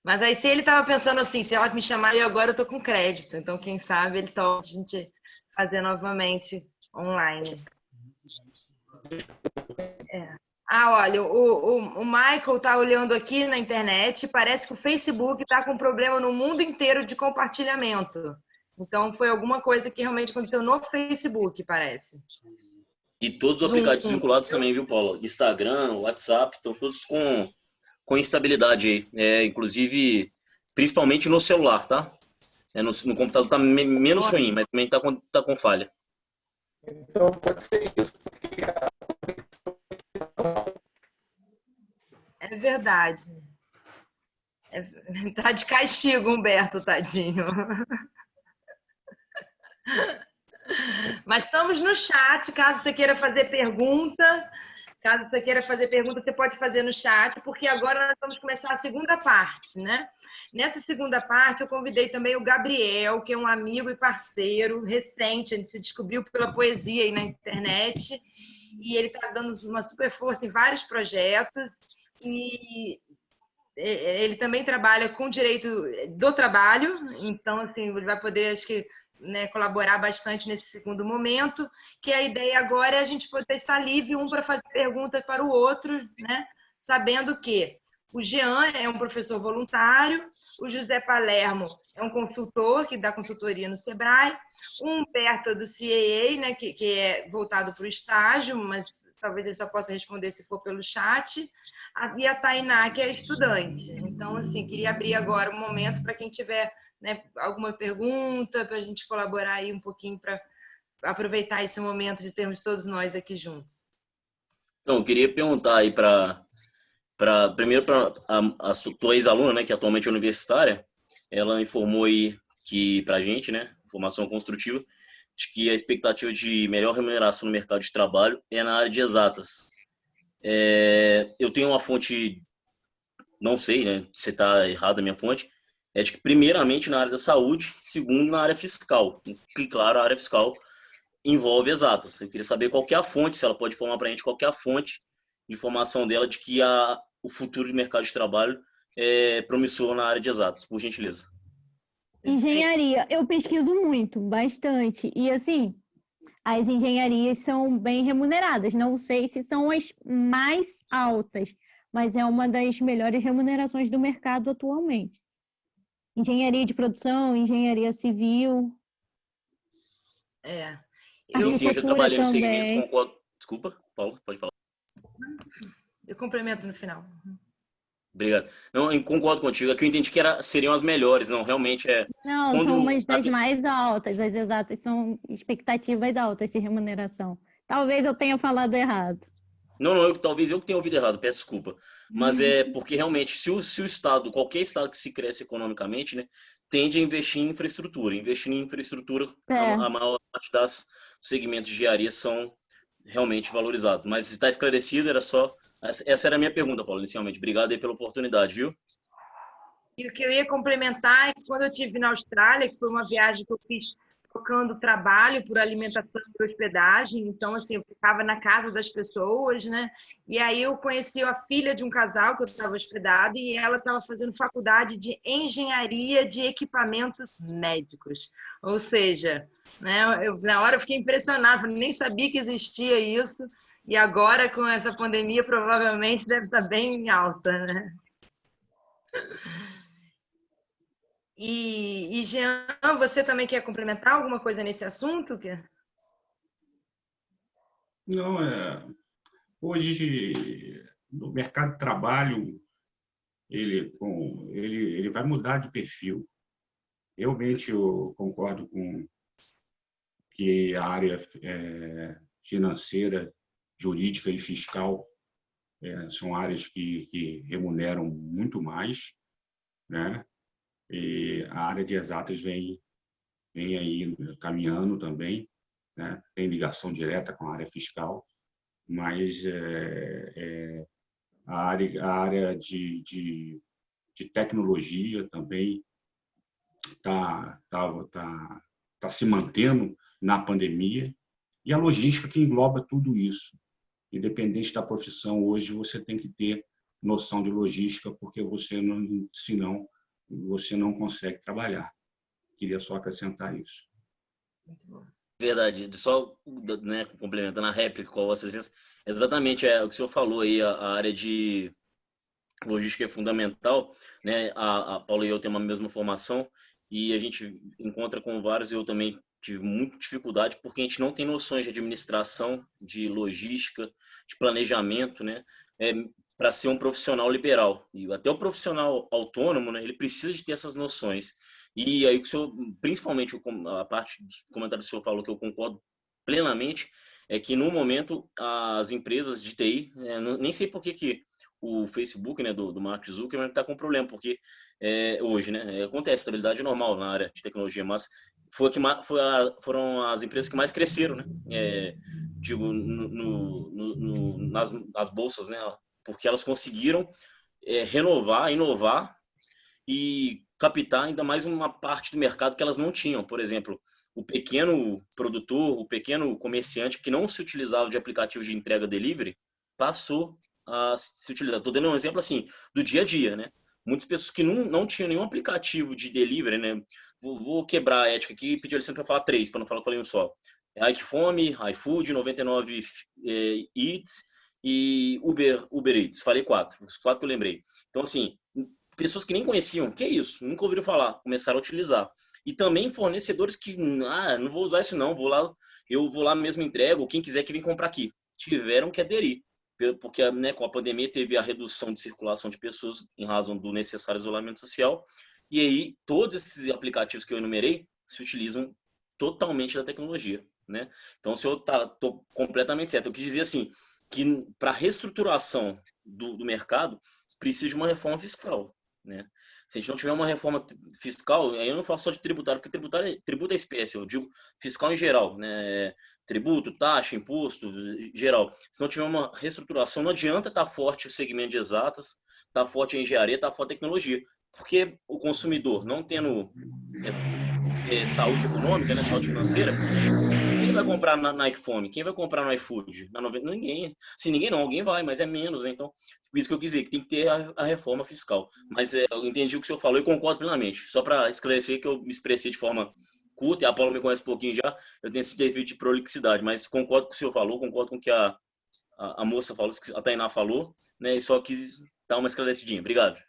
Mas aí, se ele estava pensando assim, se ela me chamar, agora eu estou com crédito. Então, quem sabe ele topa a gente fazer novamente online. Olha, o Michael está olhando aqui na internet. Parece que o Facebook está com problema no mundo inteiro de compartilhamento. Então, foi alguma coisa que realmente aconteceu no Facebook, parece. E todos os aplicativos vinculados também, viu, Paulo? Instagram, WhatsApp, estão todos com instabilidade aí, inclusive, principalmente no celular, tá? No computador tá menos ruim, mas também tá com falha. Então, pode ser isso, porque É verdade. Tá de castigo, Humberto, tadinho. Mas estamos no chat, caso você queira fazer pergunta. Caso você queira fazer pergunta, você pode fazer no chat, porque agora nós vamos começar a segunda parte, né? Nessa segunda parte, eu convidei também o Gabriel, que é um amigo e parceiro recente, a gente se descobriu pela poesia aí na internet, e ele está dando uma super força em vários projetos, e ele também trabalha com direito do trabalho, então, assim, ele vai poder, acho que, né, colaborar bastante nesse segundo momento, que a ideia agora é a gente poder estar livre um para fazer perguntas para o outro, né, sabendo que o Jean é um professor voluntário, o José Palermo é um consultor que dá consultoria no Sebrae, o Humberto é do CAA, né, que é voltado para o estágio, mas talvez ele só possa responder se for pelo chat, e a Tainá, que é estudante. Então, assim, queria abrir agora um momento para quem tiver, né, alguma pergunta, para a gente colaborar aí um pouquinho para aproveitar esse momento de termos todos nós aqui juntos. Então, eu queria perguntar aí primeiro para a tua ex-aluna, né, que atualmente é universitária, ela informou aí que para a gente, né, formação construtiva, de que a expectativa de melhor remuneração no mercado de trabalho é na área de exatas. Eu tenho uma fonte, não sei, né, se está errada a minha fonte, é de que primeiramente na área da saúde, segundo na área fiscal. E claro, a área fiscal envolve exatas. Eu queria saber qual que é a fonte, se ela pode informar para a gente qual que é a fonte de informação dela de que o futuro de mercado de trabalho é promissor na área de exatas, por gentileza. Engenharia, eu pesquiso muito, bastante. E assim, as engenharias são bem remuneradas. Não sei se são as mais altas, mas é uma das melhores remunerações do mercado atualmente. Engenharia de produção, engenharia civil. Sim, eu já trabalhei no segmento, também. concordo. Desculpa, Paulo, pode falar. Eu complemento no final. Obrigado. Não, eu concordo contigo. É que eu entendi que seriam as melhores. Não, realmente é. Não, são umas das mais altas. As exatas são expectativas altas de remuneração. Talvez eu tenha falado errado. Não, talvez eu que tenha ouvido errado, peço desculpa. Mas é porque realmente, se o Estado, qualquer Estado que se cresce economicamente, né, tende a investir em infraestrutura. Investir em infraestrutura, a maior parte dos segmentos de engenharia são realmente valorizados. Mas está esclarecido, era só. Essa era a minha pergunta, Paulo, inicialmente. Obrigado aí pela oportunidade, viu? E o que eu ia complementar é que quando eu estive na Austrália, que foi uma viagem que eu fiz trocando trabalho por alimentação e hospedagem, então, assim, eu ficava na casa das pessoas, né? E aí eu conheci a filha de um casal que eu estava hospedada e ela estava fazendo faculdade de engenharia de equipamentos médicos. Ou seja, né, na hora eu fiquei impressionada, nem sabia que existia isso, e agora, com essa pandemia, provavelmente deve estar bem alta, né? E Jean, você também quer complementar alguma coisa nesse assunto? Não, hoje, no mercado de trabalho, ele vai mudar de perfil. Realmente, eu concordo com que a área financeira, jurídica e fiscal são áreas que remuneram muito mais, né? E a área de exatas vem aí caminhando também, né? Tem ligação direta com a área fiscal, mas a área de tecnologia também está se mantendo na pandemia, e a logística que engloba tudo isso. Independente da profissão, hoje você tem que ter noção de logística, porque senão você não consegue trabalhar. Queria só acrescentar isso. Muito bom. Verdade, só, né, complementando a réplica com a Vossa Excelência, exatamente o que o senhor falou aí, a área de logística é fundamental, né? A Paula e eu temos a mesma formação e a gente encontra com vários, eu também tive muita dificuldade porque a gente não tem noções de administração, de logística, de planejamento, né? Para ser um profissional liberal. E até o profissional autônomo, né, ele precisa de ter essas noções. E aí, o senhor, principalmente a parte do comentário que o senhor falou, que eu concordo plenamente, é que no momento as empresas de TI, nem sei por que o Facebook, né, do Mark Zuckerberg está com problema, porque hoje, né, acontece estabilidade normal na área de tecnologia, mas foram as empresas que mais cresceram, né, digo, nas bolsas, né, porque elas conseguiram renovar, inovar e captar ainda mais uma parte do mercado que elas não tinham. Por exemplo, o pequeno produtor, o pequeno comerciante que não se utilizava de aplicativos de entrega delivery, passou a se utilizar. Estou dando um exemplo assim, do dia a dia, né? muitas pessoas que não tinham nenhum aplicativo de delivery, né? Vou quebrar a ética aqui e pedir licença para falar três, para não falar que eu falei um só. iFome, iFood, 99 Eats e Uber Eats. Falei quatro, os quatro que eu lembrei. Então, assim, pessoas que nem conheciam, que é isso? Nunca ouviram falar, começaram a utilizar. E também fornecedores que, não vou usar isso não, eu vou lá mesmo e entrego, quem quiser que vem comprar aqui. Tiveram que aderir, porque né, com a pandemia teve a redução de circulação de pessoas em razão do necessário isolamento social, e aí todos esses aplicativos que eu enumerei se utilizam totalmente da tecnologia, né? Então, o senhor tô completamente certo. Eu quis dizer assim, que para a reestruturação do mercado, precisa de uma reforma fiscal, né? Se a gente não tiver uma reforma fiscal, aí eu não falo só de tributário, porque tributo é espécie, eu digo fiscal em geral, né? Tributo, taxa, imposto, geral. Se não tiver uma reestruturação, não adianta estar forte o segmento de exatas, estar forte a engenharia, estar forte a tecnologia, porque o consumidor não tendo saúde econômica, né, saúde financeira, quem vai comprar na iPhone? Quem vai comprar no iFood? Ninguém. Se ninguém não, alguém vai, mas é menos, né? Então, por isso que eu quis dizer que tem que ter a reforma fiscal. Mas eu entendi o que o senhor falou e concordo plenamente. Só para esclarecer que eu me expressei de forma curta, e a Paula me conhece um pouquinho já, eu tenho esse defeito de prolixidade, mas concordo com o que o senhor falou, concordo com o que a moça falou, a Tainá falou, né? E só quis dar uma esclarecidinha. Obrigado.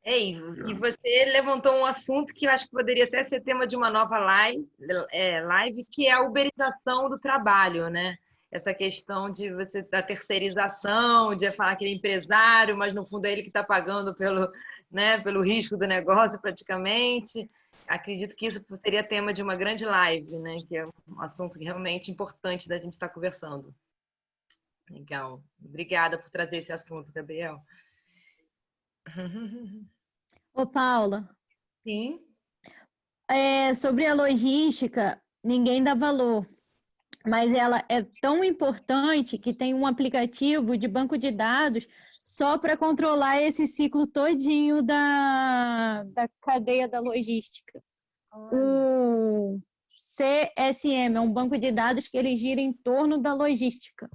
Ei, e você levantou um assunto que eu acho que poderia até ser tema de uma nova live, que é a uberização do trabalho, né? Essa questão de você da terceirização, de falar que ele é empresário, mas no fundo é ele que está pagando pelo risco do negócio, praticamente. Acredito que isso seria tema de uma grande live, né? Que é um assunto realmente importante da gente estar conversando. Legal. Obrigada por trazer esse assunto, Gabriel. Ô, Paula, Sim. sobre a logística, ninguém dá valor, mas ela é tão importante que tem um aplicativo de banco de dados só para controlar esse ciclo todinho da cadeia da logística. O CSM é um banco de dados que ele gira em torno da logística.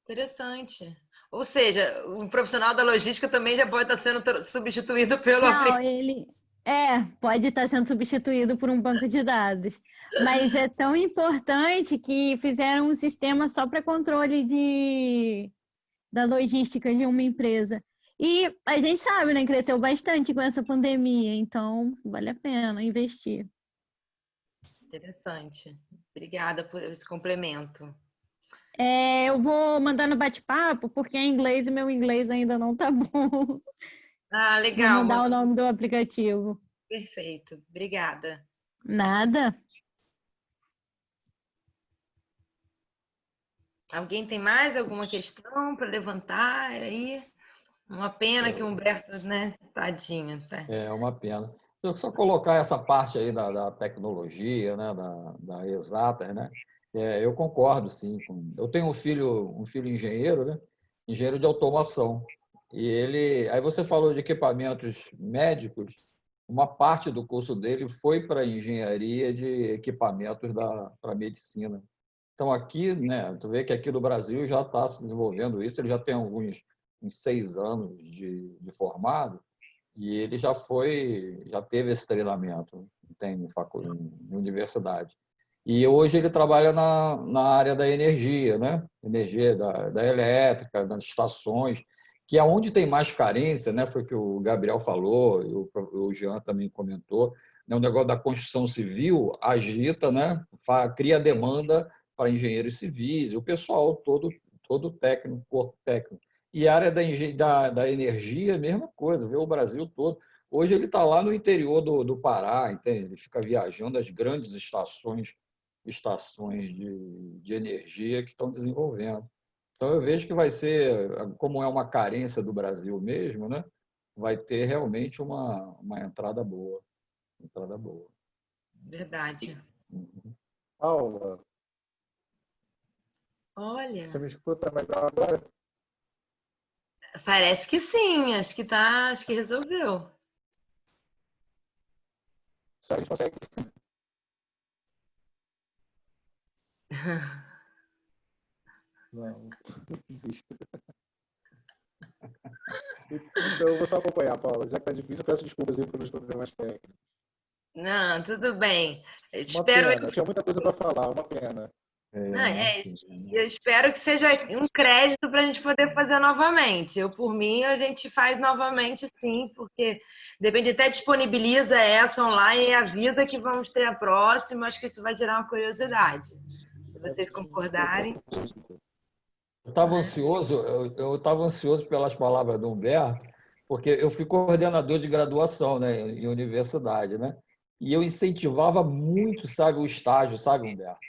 Interessante. Ou seja, o profissional da logística também já pode estar sendo substituído pelo Não, aplicativo. ele pode estar sendo substituído por um banco de dados, mas é tão importante que fizeram um sistema só para controle da logística de uma empresa. E a gente sabe, né, cresceu bastante com essa pandemia, então vale a pena investir. Interessante. Obrigada por esse complemento. Eu vou mandar no bate-papo, porque é em inglês e meu inglês ainda não tá bom. Ah, Vou legal. mandar o nome do aplicativo. Perfeito. Obrigada. Nada. Alguém tem mais alguma questão para levantar aí? Uma pena que o Humberto, né? Tadinho, tá? É uma pena. Eu só colocar essa parte aí da tecnologia, né, da exatas, né? Eu concordo, sim. Eu tenho um filho engenheiro, né? Engenheiro de automação. E aí você falou de equipamentos médicos, uma parte do curso dele foi para engenharia de equipamentos para medicina. Então aqui, né? Tu vê que aqui no Brasil já está se desenvolvendo isso. Ele já tem uns 6 anos de formado. E ele já teve esse treinamento, tem em universidade. E hoje ele trabalha na área da energia, né? Energia da elétrica, das estações, que é onde tem mais carência, né? Foi o que o Gabriel falou, e o Jean também comentou. Né? O negócio da construção civil agita, né? Cria demanda para engenheiros civis, e o pessoal todo técnico, corpo técnico. E a área da energia, mesma coisa, vê o Brasil todo. Hoje ele está lá no interior do Pará, entende? Ele fica viajando as grandes estações de energia que estão desenvolvendo. Então eu vejo que vai ser, como é uma carência do Brasil mesmo, né? Vai ter realmente uma entrada boa. Entrada boa. Verdade. Paula, Olha, você me escuta melhor agora? parece que sim, acho que resolveu. Se a gente consegue. Não, existe. Então eu vou só acompanhar, Paula. Já que tá difícil, eu peço desculpas aí pelos problemas técnicos. Não, tudo bem. Eu Uma espero, pena, tinha muita coisa para falar, uma pena. não, eu espero que seja um crédito para a gente poder fazer novamente. Eu, por mim, a gente faz novamente, sim, porque depende, até disponibiliza essa online e avisa que vamos ter a próxima. Acho que isso vai gerar uma curiosidade. Se vocês concordarem. Eu estava ansioso pelas palavras do Humberto, porque eu fui coordenador de graduação, né, em universidade, né? E eu incentivava muito, sabe, o estágio, sabe, Humberto?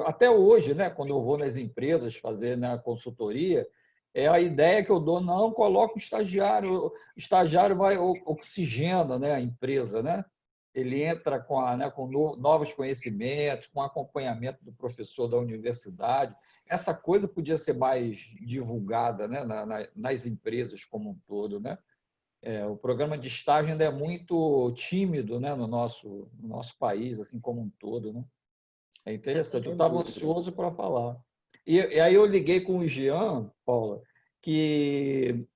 Até hoje, né, quando eu vou nas empresas fazer, né, consultoria, é a ideia que eu dou, não, coloca o estagiário vai oxigena, né, a empresa, né? Ele entra com novos conhecimentos, com acompanhamento do professor da universidade. Essa coisa podia ser mais divulgada, né, nas empresas como um todo, né? O programa de estágio ainda é muito tímido, né, no nosso país, assim como um todo, né? É interessante. Eu estava ansioso para falar. E aí eu liguei com o Jean, Paula, que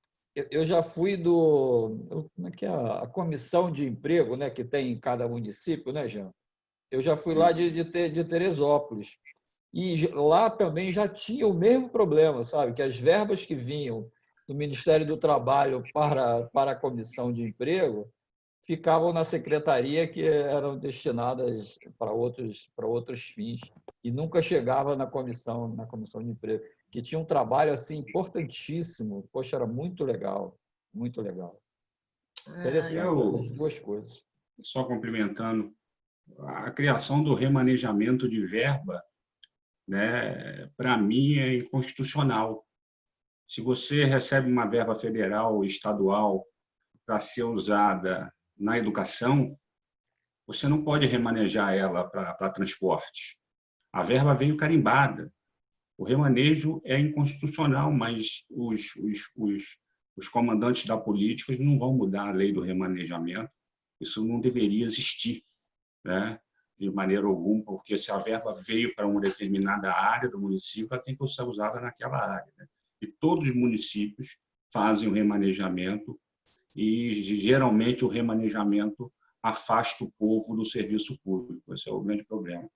eu já fui como é que é a comissão de emprego, né, que tem em cada município, né, Jean? Eu já fui lá de Teresópolis. E lá também já tinha o mesmo problema, sabe? Que as verbas que vinham do Ministério do Trabalho para a Comissão de Emprego ficavam na secretaria, que eram destinadas para outros fins e nunca chegava na comissão de emprego, que tinha um trabalho assim importantíssimo. Poxa, era muito legal, muito legal. Interessante, as duas coisas. Só complementando, a criação do remanejamento de verba, né, para mim é inconstitucional. Se você recebe uma verba federal ou estadual para ser usada na educação, você não pode remanejar ela para transporte. A verba veio carimbada. O remanejo é inconstitucional, mas os comandantes da política não vão mudar a lei do remanejamento. Isso não deveria existir, né? De maneira alguma, porque se a verba veio para uma determinada área do município, ela tem que ser usada naquela área, né? E todos os municípios fazem o remanejamento e, geralmente, o remanejamento afasta o povo do serviço público. Esse é o grande problema.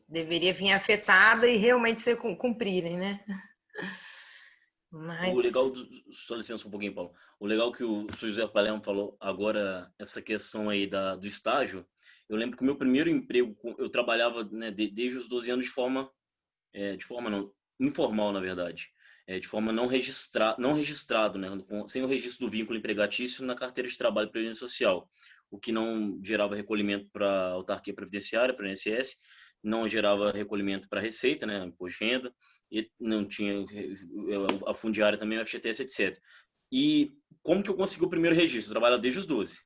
Deveria vir afetada e realmente ser cumprirem, né? O legal, só licença um pouquinho, Paulo. O legal que o José Palermo falou agora, essa questão aí do estágio, eu lembro que o meu primeiro emprego, eu trabalhava, né, desde os 12 anos de forma não, informal, na verdade, de forma não registrado, né, sem o registro do vínculo empregatício na carteira de trabalho e previdência social, o que não gerava recolhimento para a autarquia previdenciária, para a INSS, não gerava recolhimento para a Receita, né, imposto de renda, e não tinha a fundiária também, o FGTS, etc. E como que eu consegui o primeiro registro? Eu trabalho desde os 12.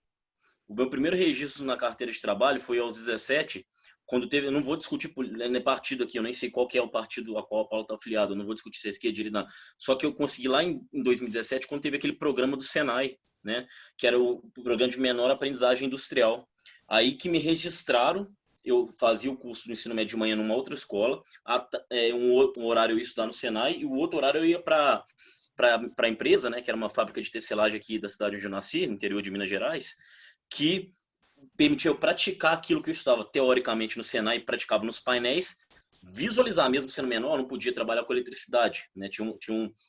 O meu primeiro registro na carteira de trabalho foi aos 17, quando teve, eu não vou discutir partido aqui, eu nem sei qual que é o partido a qual a Paula está afiliada, eu não vou discutir se é esquerda, direita, não. Só que eu consegui lá em 2017, quando teve aquele programa do Senai, né, que era o programa de menor aprendizagem industrial. Aí que me registraram, eu fazia o curso do ensino médio de manhã numa outra escola, um horário eu ia estudar no Senai e o outro horário eu ia para a empresa, né, que era uma fábrica de tecelagem aqui da cidade onde eu nasci, no interior de Minas Gerais, que permitia eu praticar aquilo que eu estudava teoricamente no Senai e praticava nos painéis, visualizar mesmo sendo menor, não podia trabalhar com eletricidade, né? Tinha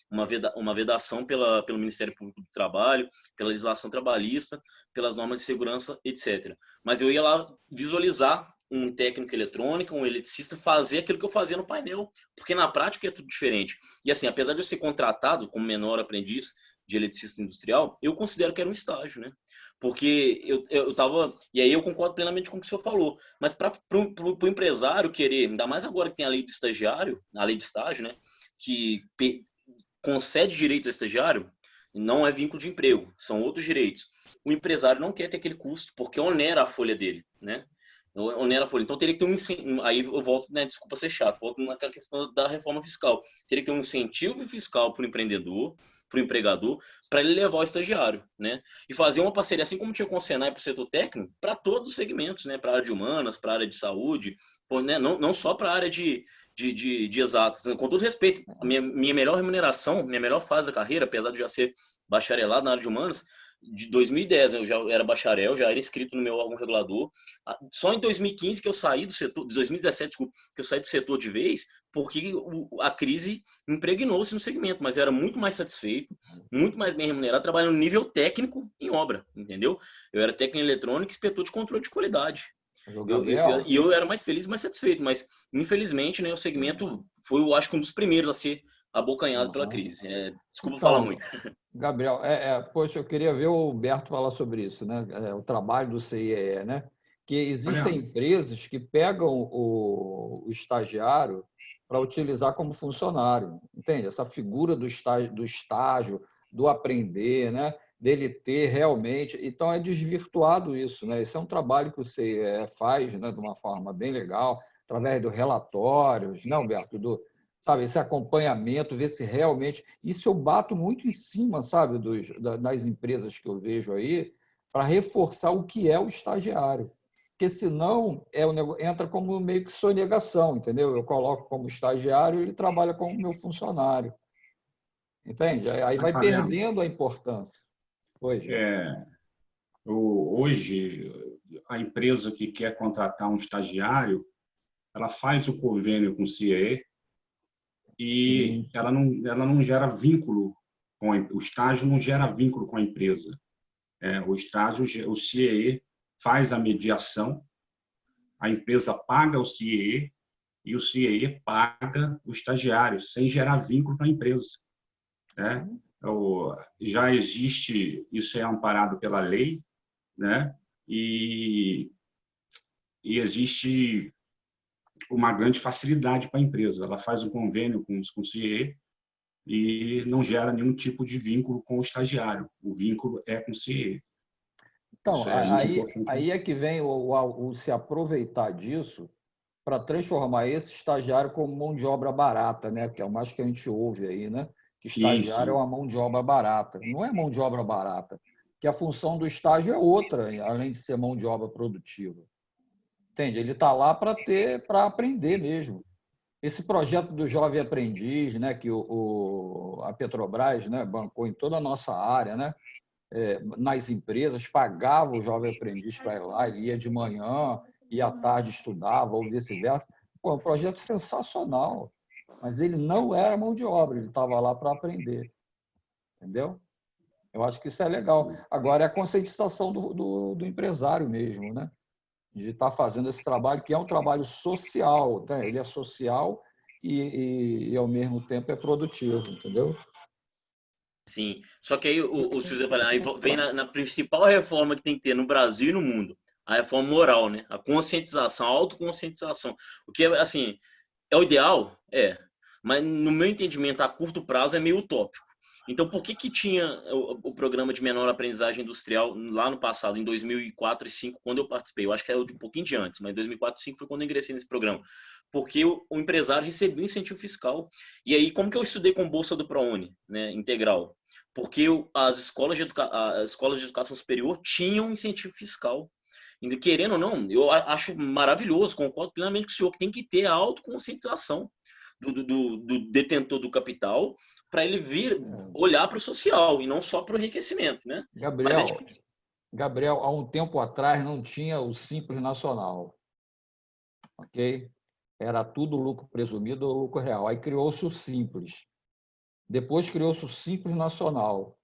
uma vedação pelo Ministério Público do Trabalho, pela legislação trabalhista, pelas normas de segurança, etc. Mas eu ia lá visualizar um técnico eletrônico, um eletricista, fazer aquilo que eu fazia no painel, porque na prática é tudo diferente. E assim, apesar de eu ser contratado como menor aprendiz de eletricista industrial, eu considero que era um estágio, né? Porque eu estava... E aí eu concordo plenamente com o que o senhor falou. Mas para o empresário querer, ainda mais agora que tem a lei do estagiário, a lei de estágio, né, que concede direitos ao estagiário, não é vínculo de emprego, são outros direitos. O empresário não quer ter aquele custo, porque onera a folha dele, né? Ou nem era folha. Então teria que ter um incentivo. Aí eu volto, né? Desculpa ser chato, volto naquela questão da reforma fiscal. Teria que ter um incentivo fiscal para o empreendedor, para o empregador, para ele levar o estagiário, né? E fazer uma parceria, assim como tinha com o Senai para o setor técnico, para todos os segmentos, né? Para a área de humanas, para a área de saúde, né? Não só para a área de exatas. Com todo respeito, a minha melhor remuneração, minha melhor fase da carreira, apesar de já ser bacharelado na área de humanas, de 2010, eu já era bacharel, já era inscrito no meu órgão regulador. Só em 2015 que eu saí do setor, 2017, desculpa, que eu saí do setor de vez, porque a crise impregnou-se no segmento, mas eu era muito mais satisfeito, muito mais bem remunerado, trabalhando no nível técnico em obra, entendeu? Eu era técnico em eletrônica e inspetor de controle de qualidade. E eu era mais feliz e mais satisfeito, mas infelizmente, né, o segmento foi, eu acho que um dos primeiros a ser abocanhado pela crise. Desculpa falar muito. Gabriel, poxa, eu queria ver o Humberto falar sobre isso, né? O trabalho do CIEE, né? Que existem empresas que pegam o estagiário para utilizar como funcionário, entende? Essa figura do estágio, do aprender, né? Dele ter realmente... Então, é desvirtuado isso, né? Esse é um trabalho que o CIEE faz, né? De uma forma bem legal, através dos relatórios, né, Humberto? Sabe, esse acompanhamento, ver se realmente... Isso eu bato muito em cima, sabe, das empresas que eu vejo aí, para reforçar o que é o estagiário. Porque senão entra como meio que sonegação, entendeu? Eu coloco como estagiário e ele trabalha como meu funcionário. Entende? Aí vai perdendo a importância. Hoje, a empresa que quer contratar um estagiário, ela faz o convênio com o CIE, e ela não gera vínculo o estágio não gera vínculo com a empresa. O CIE faz a mediação, a empresa paga o CIE e o CIE paga o estagiário, sem gerar vínculo para a empresa. Já existe, isso é amparado pela lei, né? E existe uma grande facilidade para a empresa. Ela faz um convênio com o CIE e não gera nenhum tipo de vínculo com o estagiário. O vínculo é com o CIE. Então, aí é que vem o se aproveitar disso para transformar esse estagiário como mão de obra barata, né? Que é o mais que a gente ouve aí, né? Que estagiário é uma mão de obra barata. Não é mão de obra barata, que a função do estágio é outra, além de ser mão de obra produtiva. Entende? Ele está lá para aprender mesmo. Esse projeto do Jovem Aprendiz, né, que a Petrobras, né, bancou em toda a nossa área, né, nas empresas, pagava o Jovem Aprendiz para ir lá, ele ia de manhã e à tarde estudava, ou vice-versa. Pô, um projeto sensacional, mas ele não era mão de obra, ele estava lá para aprender. Entendeu? Eu acho que isso é legal. Agora, é a conscientização do empresário mesmo, né? De estar fazendo esse trabalho, que é um trabalho social, né? Ele é social e, ao mesmo tempo, é produtivo, entendeu? Sim, só que aí aí vem na principal reforma que tem que ter no Brasil e no mundo, a reforma moral, né? A conscientização, a autoconscientização. O que, assim, é o ideal? Mas no meu entendimento, a curto prazo é meio utópico. Então, por que tinha o programa de menor aprendizagem industrial lá no passado, em 2004 e 2005, quando eu participei? Eu acho que era um pouquinho de antes, mas 2004 e 2005 foi quando eu ingressei nesse programa. Porque o empresário recebia incentivo fiscal. E aí, como que eu estudei com bolsa do ProUni, né, integral? Porque as escolas de educação superior tinham incentivo fiscal. E, querendo ou não, eu acho maravilhoso, concordo plenamente com o senhor, que tem que ter a autoconscientização do detentor do capital para ele vir olhar para o social e não só para o enriquecimento, né? Gabriel, há um tempo atrás não tinha o Simples Nacional, ok? Era tudo lucro presumido ou lucro real. Aí criou-se o Simples. Depois criou-se o Simples Nacional.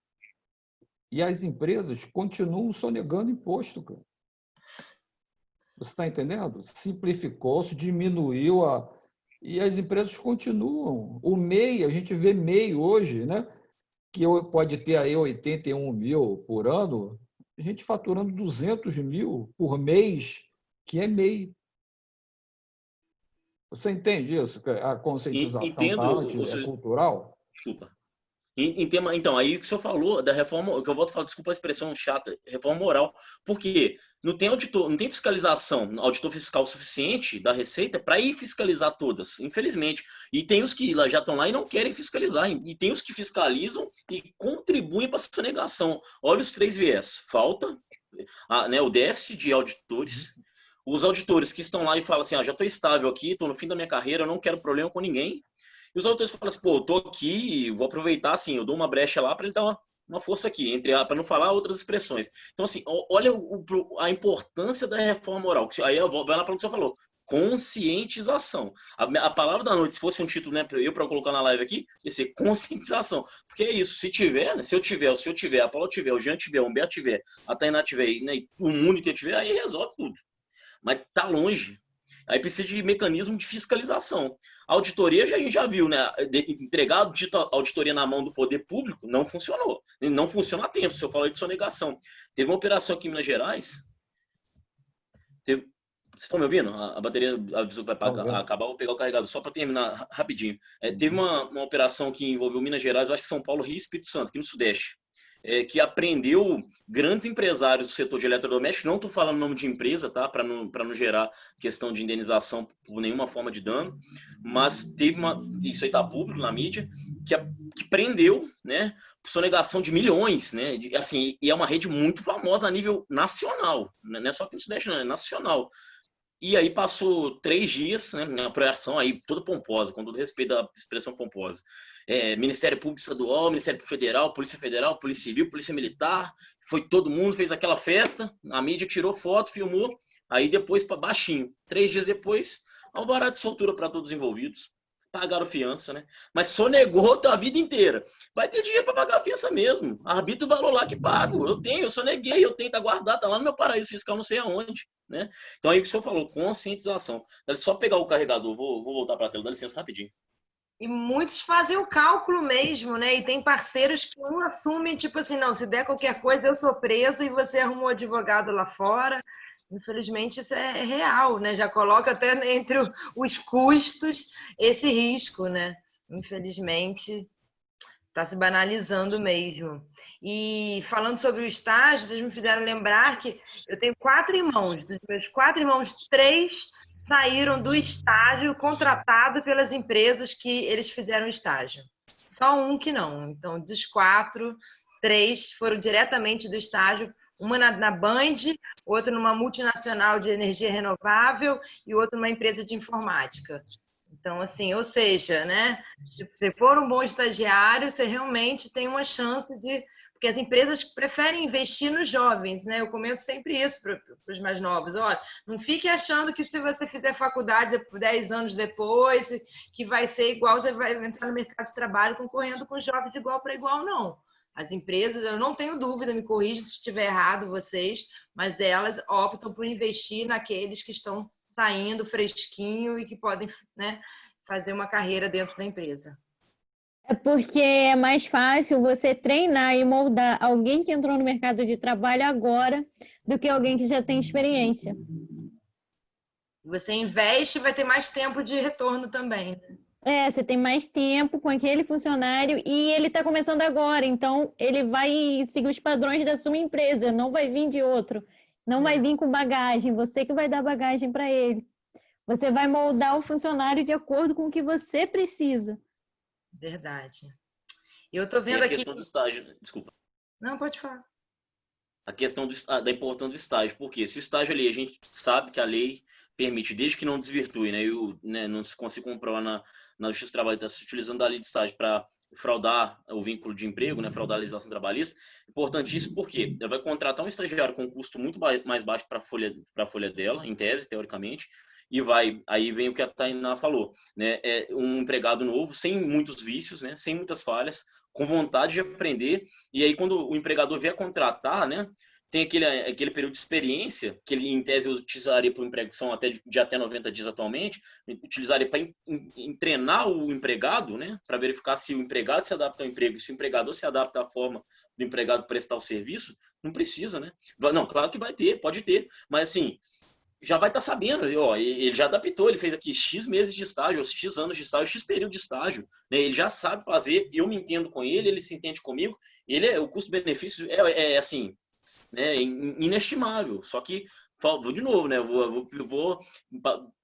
E as empresas continuam sonegando imposto, cara. Você está entendendo? Simplificou-se, diminuiu e as empresas continuam. O MEI, a gente vê MEI hoje, né? Que pode ter aí 81 mil por ano, a gente faturando 200 mil por mês, que é MEI. Você entende isso? A conscientização Entendo, é cultural? Desculpa. Em tema, então, aí o que o senhor falou da reforma, o que eu volto a falar, desculpa a expressão chata, reforma moral, porque não tem auditor, não tem fiscalização, auditor fiscal suficiente da Receita para ir fiscalizar todas, infelizmente. E tem os que já estão lá e não querem fiscalizar, e tem os que fiscalizam e contribuem para a sonegação. Olha os 3 viés: falta, né, o déficit de auditores, os auditores que estão lá e falam assim, já estou estável aqui, estou no fim da minha carreira, eu não quero problema com ninguém. E os autores falam assim, pô, eu tô aqui, vou aproveitar, assim, eu dou uma brecha lá para ele dar uma força aqui, para não falar outras expressões. Então, assim, olha a importância da reforma moral. Aí vai lá para o que você falou, conscientização. A palavra da noite, se fosse um título, né, para colocar na live aqui, ia ser conscientização. Porque é isso, se tiver, né, se eu tiver, a Paula tiver, o Jean tiver, o Humberto tiver, a Tainá tiver, né, o mundo que tiver, aí resolve tudo. Mas tá longe. Aí precisa de mecanismo de fiscalização. A auditoria, a gente já viu, né? Entregar a auditoria na mão do poder público não funcionou. Não funciona a tempo, se eu falar de sonegação. Teve uma operação aqui em Minas Gerais. Vocês estão me ouvindo? A bateria avisou que vai acabar, vou pegar o carregador só para terminar rapidinho. Teve uma operação que envolveu Minas Gerais, acho que São Paulo, Rio e Espírito Santo, aqui no Sudeste. Que apreendeu grandes empresários do setor de eletrodoméstico, não estou falando nome de empresa, tá? Para não gerar questão de indenização por nenhuma forma de dano, mas teve isso aí está público na mídia, que prendeu, né, sonegação de milhões, né? Assim, e é uma rede muito famosa a nível nacional, né? Não é só aqui no Sudeste, não, é nacional. E aí passou 3 dias, né, na operação aí toda pomposa, com todo respeito da expressão pomposa. Ministério Público Estadual, Ministério Público Federal, Polícia Civil, Polícia Militar, foi todo mundo, fez aquela festa, a mídia tirou foto, filmou, aí depois para baixinho. 3 dias depois, alvará de soltura para todos os envolvidos. Pagaram fiança, né? Mas sonegou a vida inteira. Vai ter dinheiro para pagar a fiança mesmo. Arbitra o valor lá que pago. Eu soneguei, eu tenho, tá guardado, tá lá no meu paraíso fiscal, não sei aonde, né? Então aí o que o senhor falou, conscientização. Dá só pegar o carregador, vou voltar para a tela, dá licença rapidinho. E muitos fazem o cálculo mesmo, né? E tem parceiros que um assume, tipo assim, não, se der qualquer coisa, eu sou preso e você arruma um advogado lá fora. Infelizmente, isso é real, né? Já coloca até entre os custos esse risco, né? Infelizmente, está se banalizando mesmo. E falando sobre o estágio, vocês me fizeram lembrar que eu tenho 4 irmãos. Dos meus 4 irmãos, 3 saíram do estágio contratado pelas empresas que eles fizeram estágio. Só um que não. Então, dos 4, 3 foram diretamente do estágio. Uma na Band, outra numa multinacional de energia renovável e outra numa empresa de informática. Então, assim, ou seja, né? Se você for um bom estagiário, você realmente tem uma chance de... Porque as empresas preferem investir nos jovens, né? Eu comento sempre isso para os mais novos. Olha, não fique achando que se você fizer faculdade 10 anos depois, que vai ser igual, você vai entrar no mercado de trabalho concorrendo com jovens de igual para igual, não. As empresas, eu não tenho dúvida, me corrijam se estiver errado vocês, mas elas optam por investir naqueles que estão saindo fresquinho e que podem, né, fazer uma carreira dentro da empresa. É porque é mais fácil você treinar e moldar alguém que entrou no mercado de trabalho agora do que alguém que já tem experiência. Você investe e vai ter mais tempo de retorno também, né? Você tem mais tempo com aquele funcionário e ele está começando agora, então ele vai seguir os padrões da sua empresa, não vai vir de outro, não vai vir com bagagem, você que vai dar bagagem para ele. Você vai moldar o funcionário de acordo com o que você precisa. Verdade. Eu estou vendo aqui... A questão do estágio, desculpa. Não, pode falar. A questão da importância do estágio, porque se o estágio ali, a gente sabe que a lei permite, desde que não desvirtue, né, não se consiga comprovar na Justiça do Trabalho, está se utilizando da lei de estágio para fraudar o vínculo de emprego, né, fraudar a legislação trabalhista. Importantíssimo porque ela vai contratar um estagiário com um custo muito mais baixo para a folha dela, em tese, teoricamente, e aí vem o que a Tainá falou, né, um empregado novo, sem muitos vícios, né, sem muitas falhas, com vontade de aprender, e aí quando o empregador vier contratar, né, tem aquele período de experiência, que ele, em tese, utilizaria para o emprego, que são de até 90 dias atualmente, utilizaria para treinar o empregado, né, para verificar se o empregado se adapta ao emprego, se o empregador se adapta à forma do empregado prestar o serviço, não precisa, né? Não, claro que vai ter, pode ter, mas assim, já vai estar sabendo, ó, ele já adaptou, ele fez aqui X meses de estágio, X anos de estágio, X período de estágio, né? Ele já sabe fazer, eu me entendo com ele se entende comigo, o custo-benefício assim, né, inestimável. Só que, vou de novo, né, vou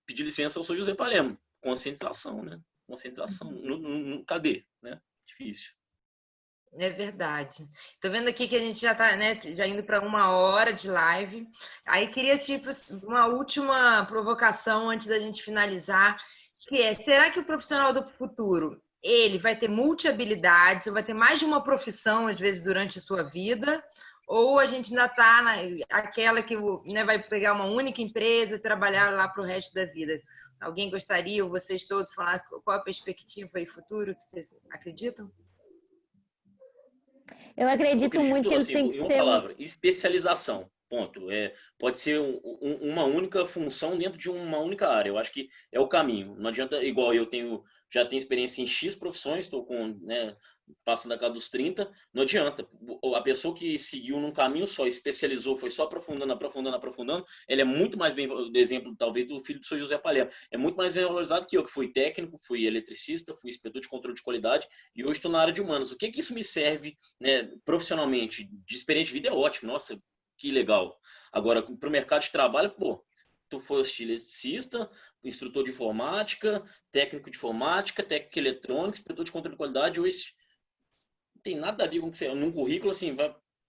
pedir licença ao Sr. José Palermo. Conscientização, né? Conscientização. Cadê? Né? Difícil. É verdade. Tô vendo aqui que a gente já tá, né, já indo para 1 hora de live. Aí queria tipo uma última provocação antes da gente finalizar, que é: será que o profissional do futuro ele vai ter multi-habilidades, ou vai ter mais de uma profissão às vezes durante a sua vida? Ou a gente ainda está naquela que, né, vai pegar uma única empresa e trabalhar lá para o resto da vida? Alguém gostaria, ou vocês todos, falar qual a perspectiva e futuro que vocês acreditam? Eu acredito muito que ele assim, tem que em uma ser... palavra, especialização. Ponto. Pode ser uma única função dentro de uma única área. Eu acho que é o caminho. Não adianta, igual eu já tenho experiência em X profissões, estou com, né, passando a casa dos 30, não adianta. A pessoa que seguiu num caminho só, especializou, foi só aprofundando, ele é muito mais bem, exemplo, talvez, do filho do Sr. José Palermo, é muito mais bem valorizado que eu, que fui técnico, fui eletricista, fui inspetor de controle de qualidade, e hoje estou na área de humanos. O que isso me serve, né, profissionalmente? De experiência de vida é ótimo, nossa, que legal. Agora, para o mercado de trabalho, pô, tu foste eletricista, instrutor de informática, técnico de informática, técnico eletrônico, inspetor de controle de qualidade, hoje não tem nada a ver com o que você... Num currículo, assim,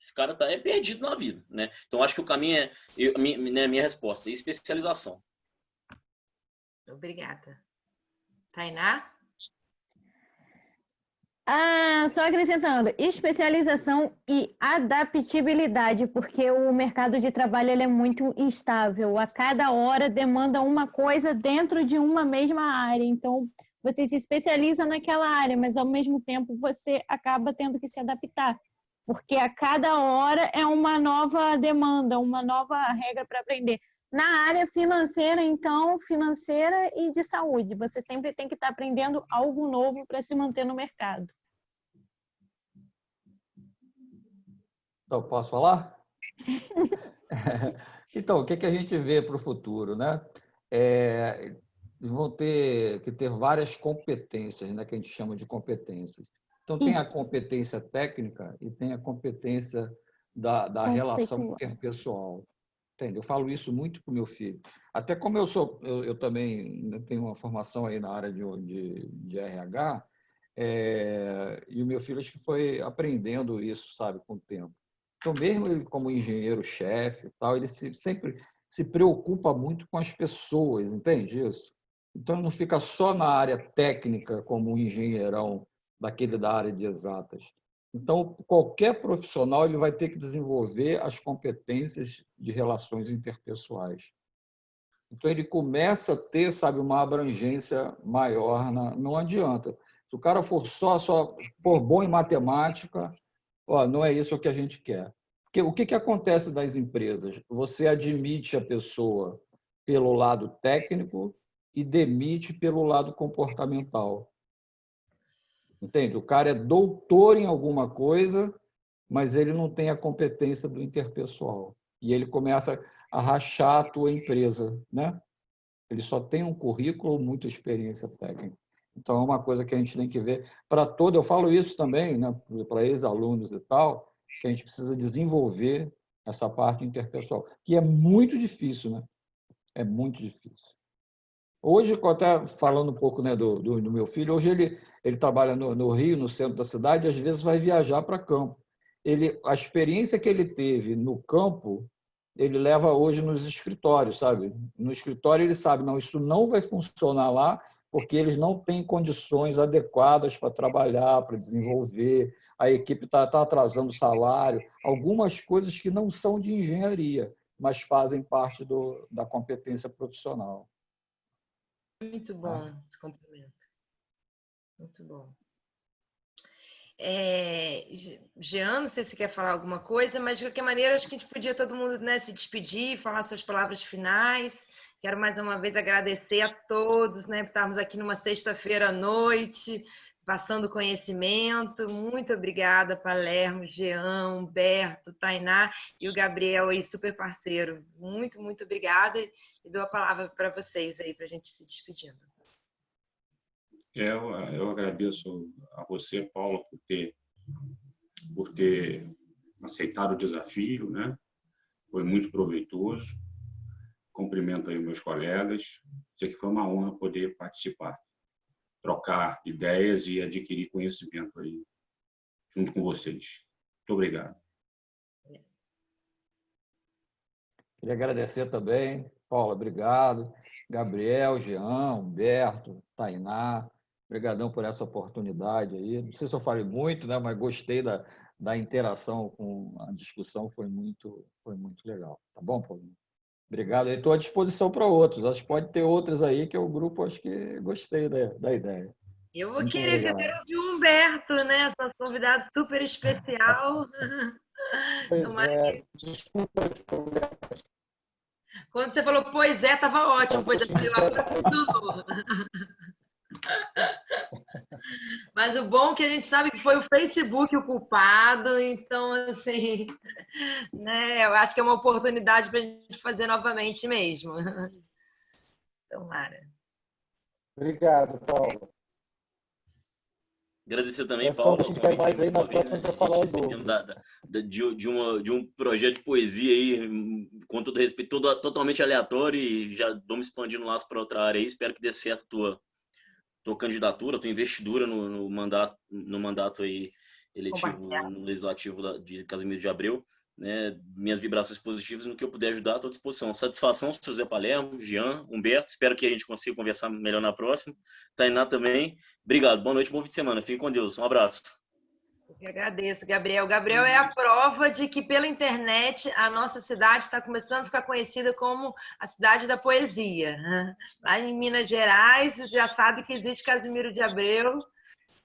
esse cara tá perdido na vida, né? Então, acho que o caminho minha resposta, especialização. Obrigada. Tainá? Só acrescentando, especialização e adaptabilidade, porque o mercado de trabalho ele é muito instável. A cada hora demanda uma coisa dentro de uma mesma área. Então, você se especializa naquela área, mas ao mesmo tempo você acaba tendo que se adaptar, porque a cada hora é uma nova demanda, uma nova regra para aprender. Na área financeira, então, financeira e de saúde, você sempre tem que estar aprendendo algo novo para se manter no mercado. Então, posso falar? Então, o que a gente vê para o futuro, né? Vão ter que ter várias competências, né, que a gente chama de competências. Então, tem a competência técnica e tem a competência da relação interpessoal. Entende? Eu falo isso muito para o meu filho. Até como eu também tenho uma formação aí na área de RH, e o meu filho acho que foi aprendendo isso, sabe, com o tempo. Então, mesmo ele como engenheiro-chefe, ele sempre se preocupa muito com as pessoas, entende isso? Então, ele não fica só na área técnica como um engenheirão daquele da área de exatas. Então, qualquer profissional ele vai ter que desenvolver as competências de relações interpessoais. Então, ele começa a ter, sabe, uma abrangência maior. Não adianta. Se o cara for bom em matemática, não é isso que a gente quer. Porque o que acontece das empresas? Você admite a pessoa pelo lado técnico e demite pelo lado comportamental. Entende? O cara é doutor em alguma coisa, mas ele não tem a competência do interpessoal. E ele começa a rachar a tua empresa, né? Ele só tem um currículo, muita experiência técnica. Então, é uma coisa que a gente tem que ver para todo. Eu falo isso também, né, para ex-alunos e tal, que a gente precisa desenvolver essa parte interpessoal, que é muito difícil, né? É muito difícil. Hoje, até falando um pouco, né, do meu filho, hoje ele trabalha no Rio, no centro da cidade, e às vezes vai viajar para campo. A experiência que ele teve no campo, ele leva hoje nos escritórios, sabe? No escritório ele sabe, não, isso não vai funcionar lá, porque eles não têm condições adequadas para trabalhar, para desenvolver, a equipe está atrasando o salário, algumas coisas que não são de engenharia, mas fazem parte da competência profissional. Muito bom esse complemento. Muito bom. Jean, não sei se você quer falar alguma coisa, mas de qualquer maneira, acho que a gente podia todo mundo, né, se despedir, falar suas palavras finais. Quero mais uma vez agradecer a todos, né, por estarmos aqui numa sexta-feira à noite, passando conhecimento. Muito obrigada, Palermo, Jean, Humberto, Tainá e o Gabriel aí, super parceiro. Muito, muito obrigada e dou a palavra para vocês aí, para a gente se despedindo. Eu agradeço a você, Paula, por ter aceitado o desafio, né? Foi muito proveitoso. Cumprimento aí meus colegas. Sei que foi uma honra poder participar, trocar ideias e adquirir conhecimento aí junto com vocês. Muito obrigado. Queria agradecer também, Paula, obrigado. Gabriel, Jean, Humberto, Tainá, obrigadão por essa oportunidade aí. Não sei se eu falei muito, né, mas gostei da interação com a discussão, foi muito legal. Tá bom, Paulinho? Obrigado. Estou à disposição para outros. Acho que pode ter outros aí que o grupo, acho que gostei da ideia. Eu vou Muito querer obrigado. ouvir o Humberto, né? Nosso convidado super especial. Pois é, desculpa. Quando você falou pois é, estava ótimo. Pois é, agora funcionou. Mas o bom é que a gente sabe que foi o Facebook o culpado, então, assim, né? Eu acho que é uma oportunidade para a gente fazer novamente mesmo. Tomara. Obrigado, Paulo. Agradecer também, Vai ficar Paulo, a o gente quer mais convite aí, na uma vez, próxima né? a gente vai falar A o gente dobro. de um projeto de poesia aí, com todo respeito, totalmente aleatório, e já vou me expandindo lá para outra área aí. Espero que dê certo tua candidatura, tua investidura no mandato aí eletivo, Compartilhar. no legislativo de Casimiro de Abreu. Né, minhas vibrações positivas, no que eu puder ajudar, estou à disposição. Satisfação, José Palermo, Jean, Humberto, espero que a gente consiga conversar melhor na próxima. Tainá também. Obrigado, boa noite, bom fim de semana. Fique com Deus, um abraço. Eu que agradeço, Gabriel. Gabriel é a prova de que pela internet a nossa cidade está começando a ficar conhecida como a cidade da poesia. Lá em Minas Gerais, você já sabe que existe Casimiro de Abreu,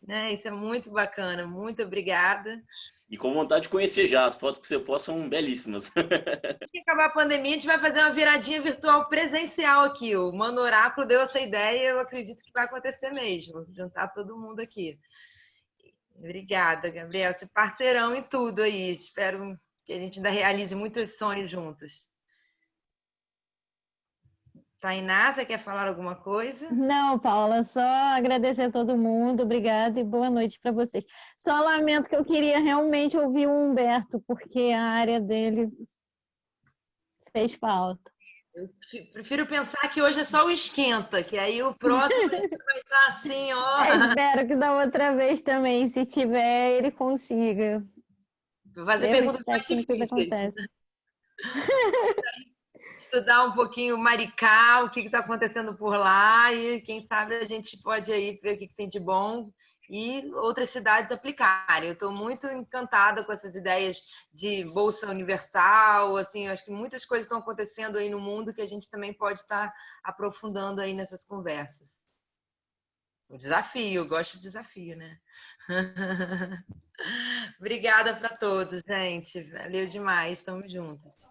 né? Isso é muito bacana. Muito obrigada. E com vontade de conhecer já, as fotos que você posta são belíssimas. Se acabar a pandemia, a gente vai fazer uma viradinha virtual presencial aqui. O Mano Oráculo deu essa ideia e eu acredito que vai acontecer mesmo. Juntar todo mundo aqui. Obrigada, Gabriel. Você é parceirão em tudo aí. Espero que a gente ainda realize muitos sonhos juntos. Tainá, você quer falar alguma coisa? Não, Paula, só agradecer a todo mundo, obrigada e boa noite para vocês. Só lamento que eu queria realmente ouvir o Humberto, porque a área dele fez falta. Eu prefiro pensar que hoje é só o esquenta, que aí o próximo vai estar assim, ó. Espero que da outra vez também, se tiver, ele consiga. Vou fazer Erros perguntas mais técnicos difíceis. acontecem. Estudar um pouquinho Maricá, o que está acontecendo por lá, e quem sabe a gente pode aí ver o que tem de bom e outras cidades aplicarem. Eu estou muito encantada com essas ideias de bolsa universal, assim, eu acho que muitas coisas estão acontecendo aí no mundo que a gente também pode estar aprofundando aí nessas conversas. O desafio, eu gosto de desafio, né? Obrigada para todos, gente. Valeu demais, estamos juntos.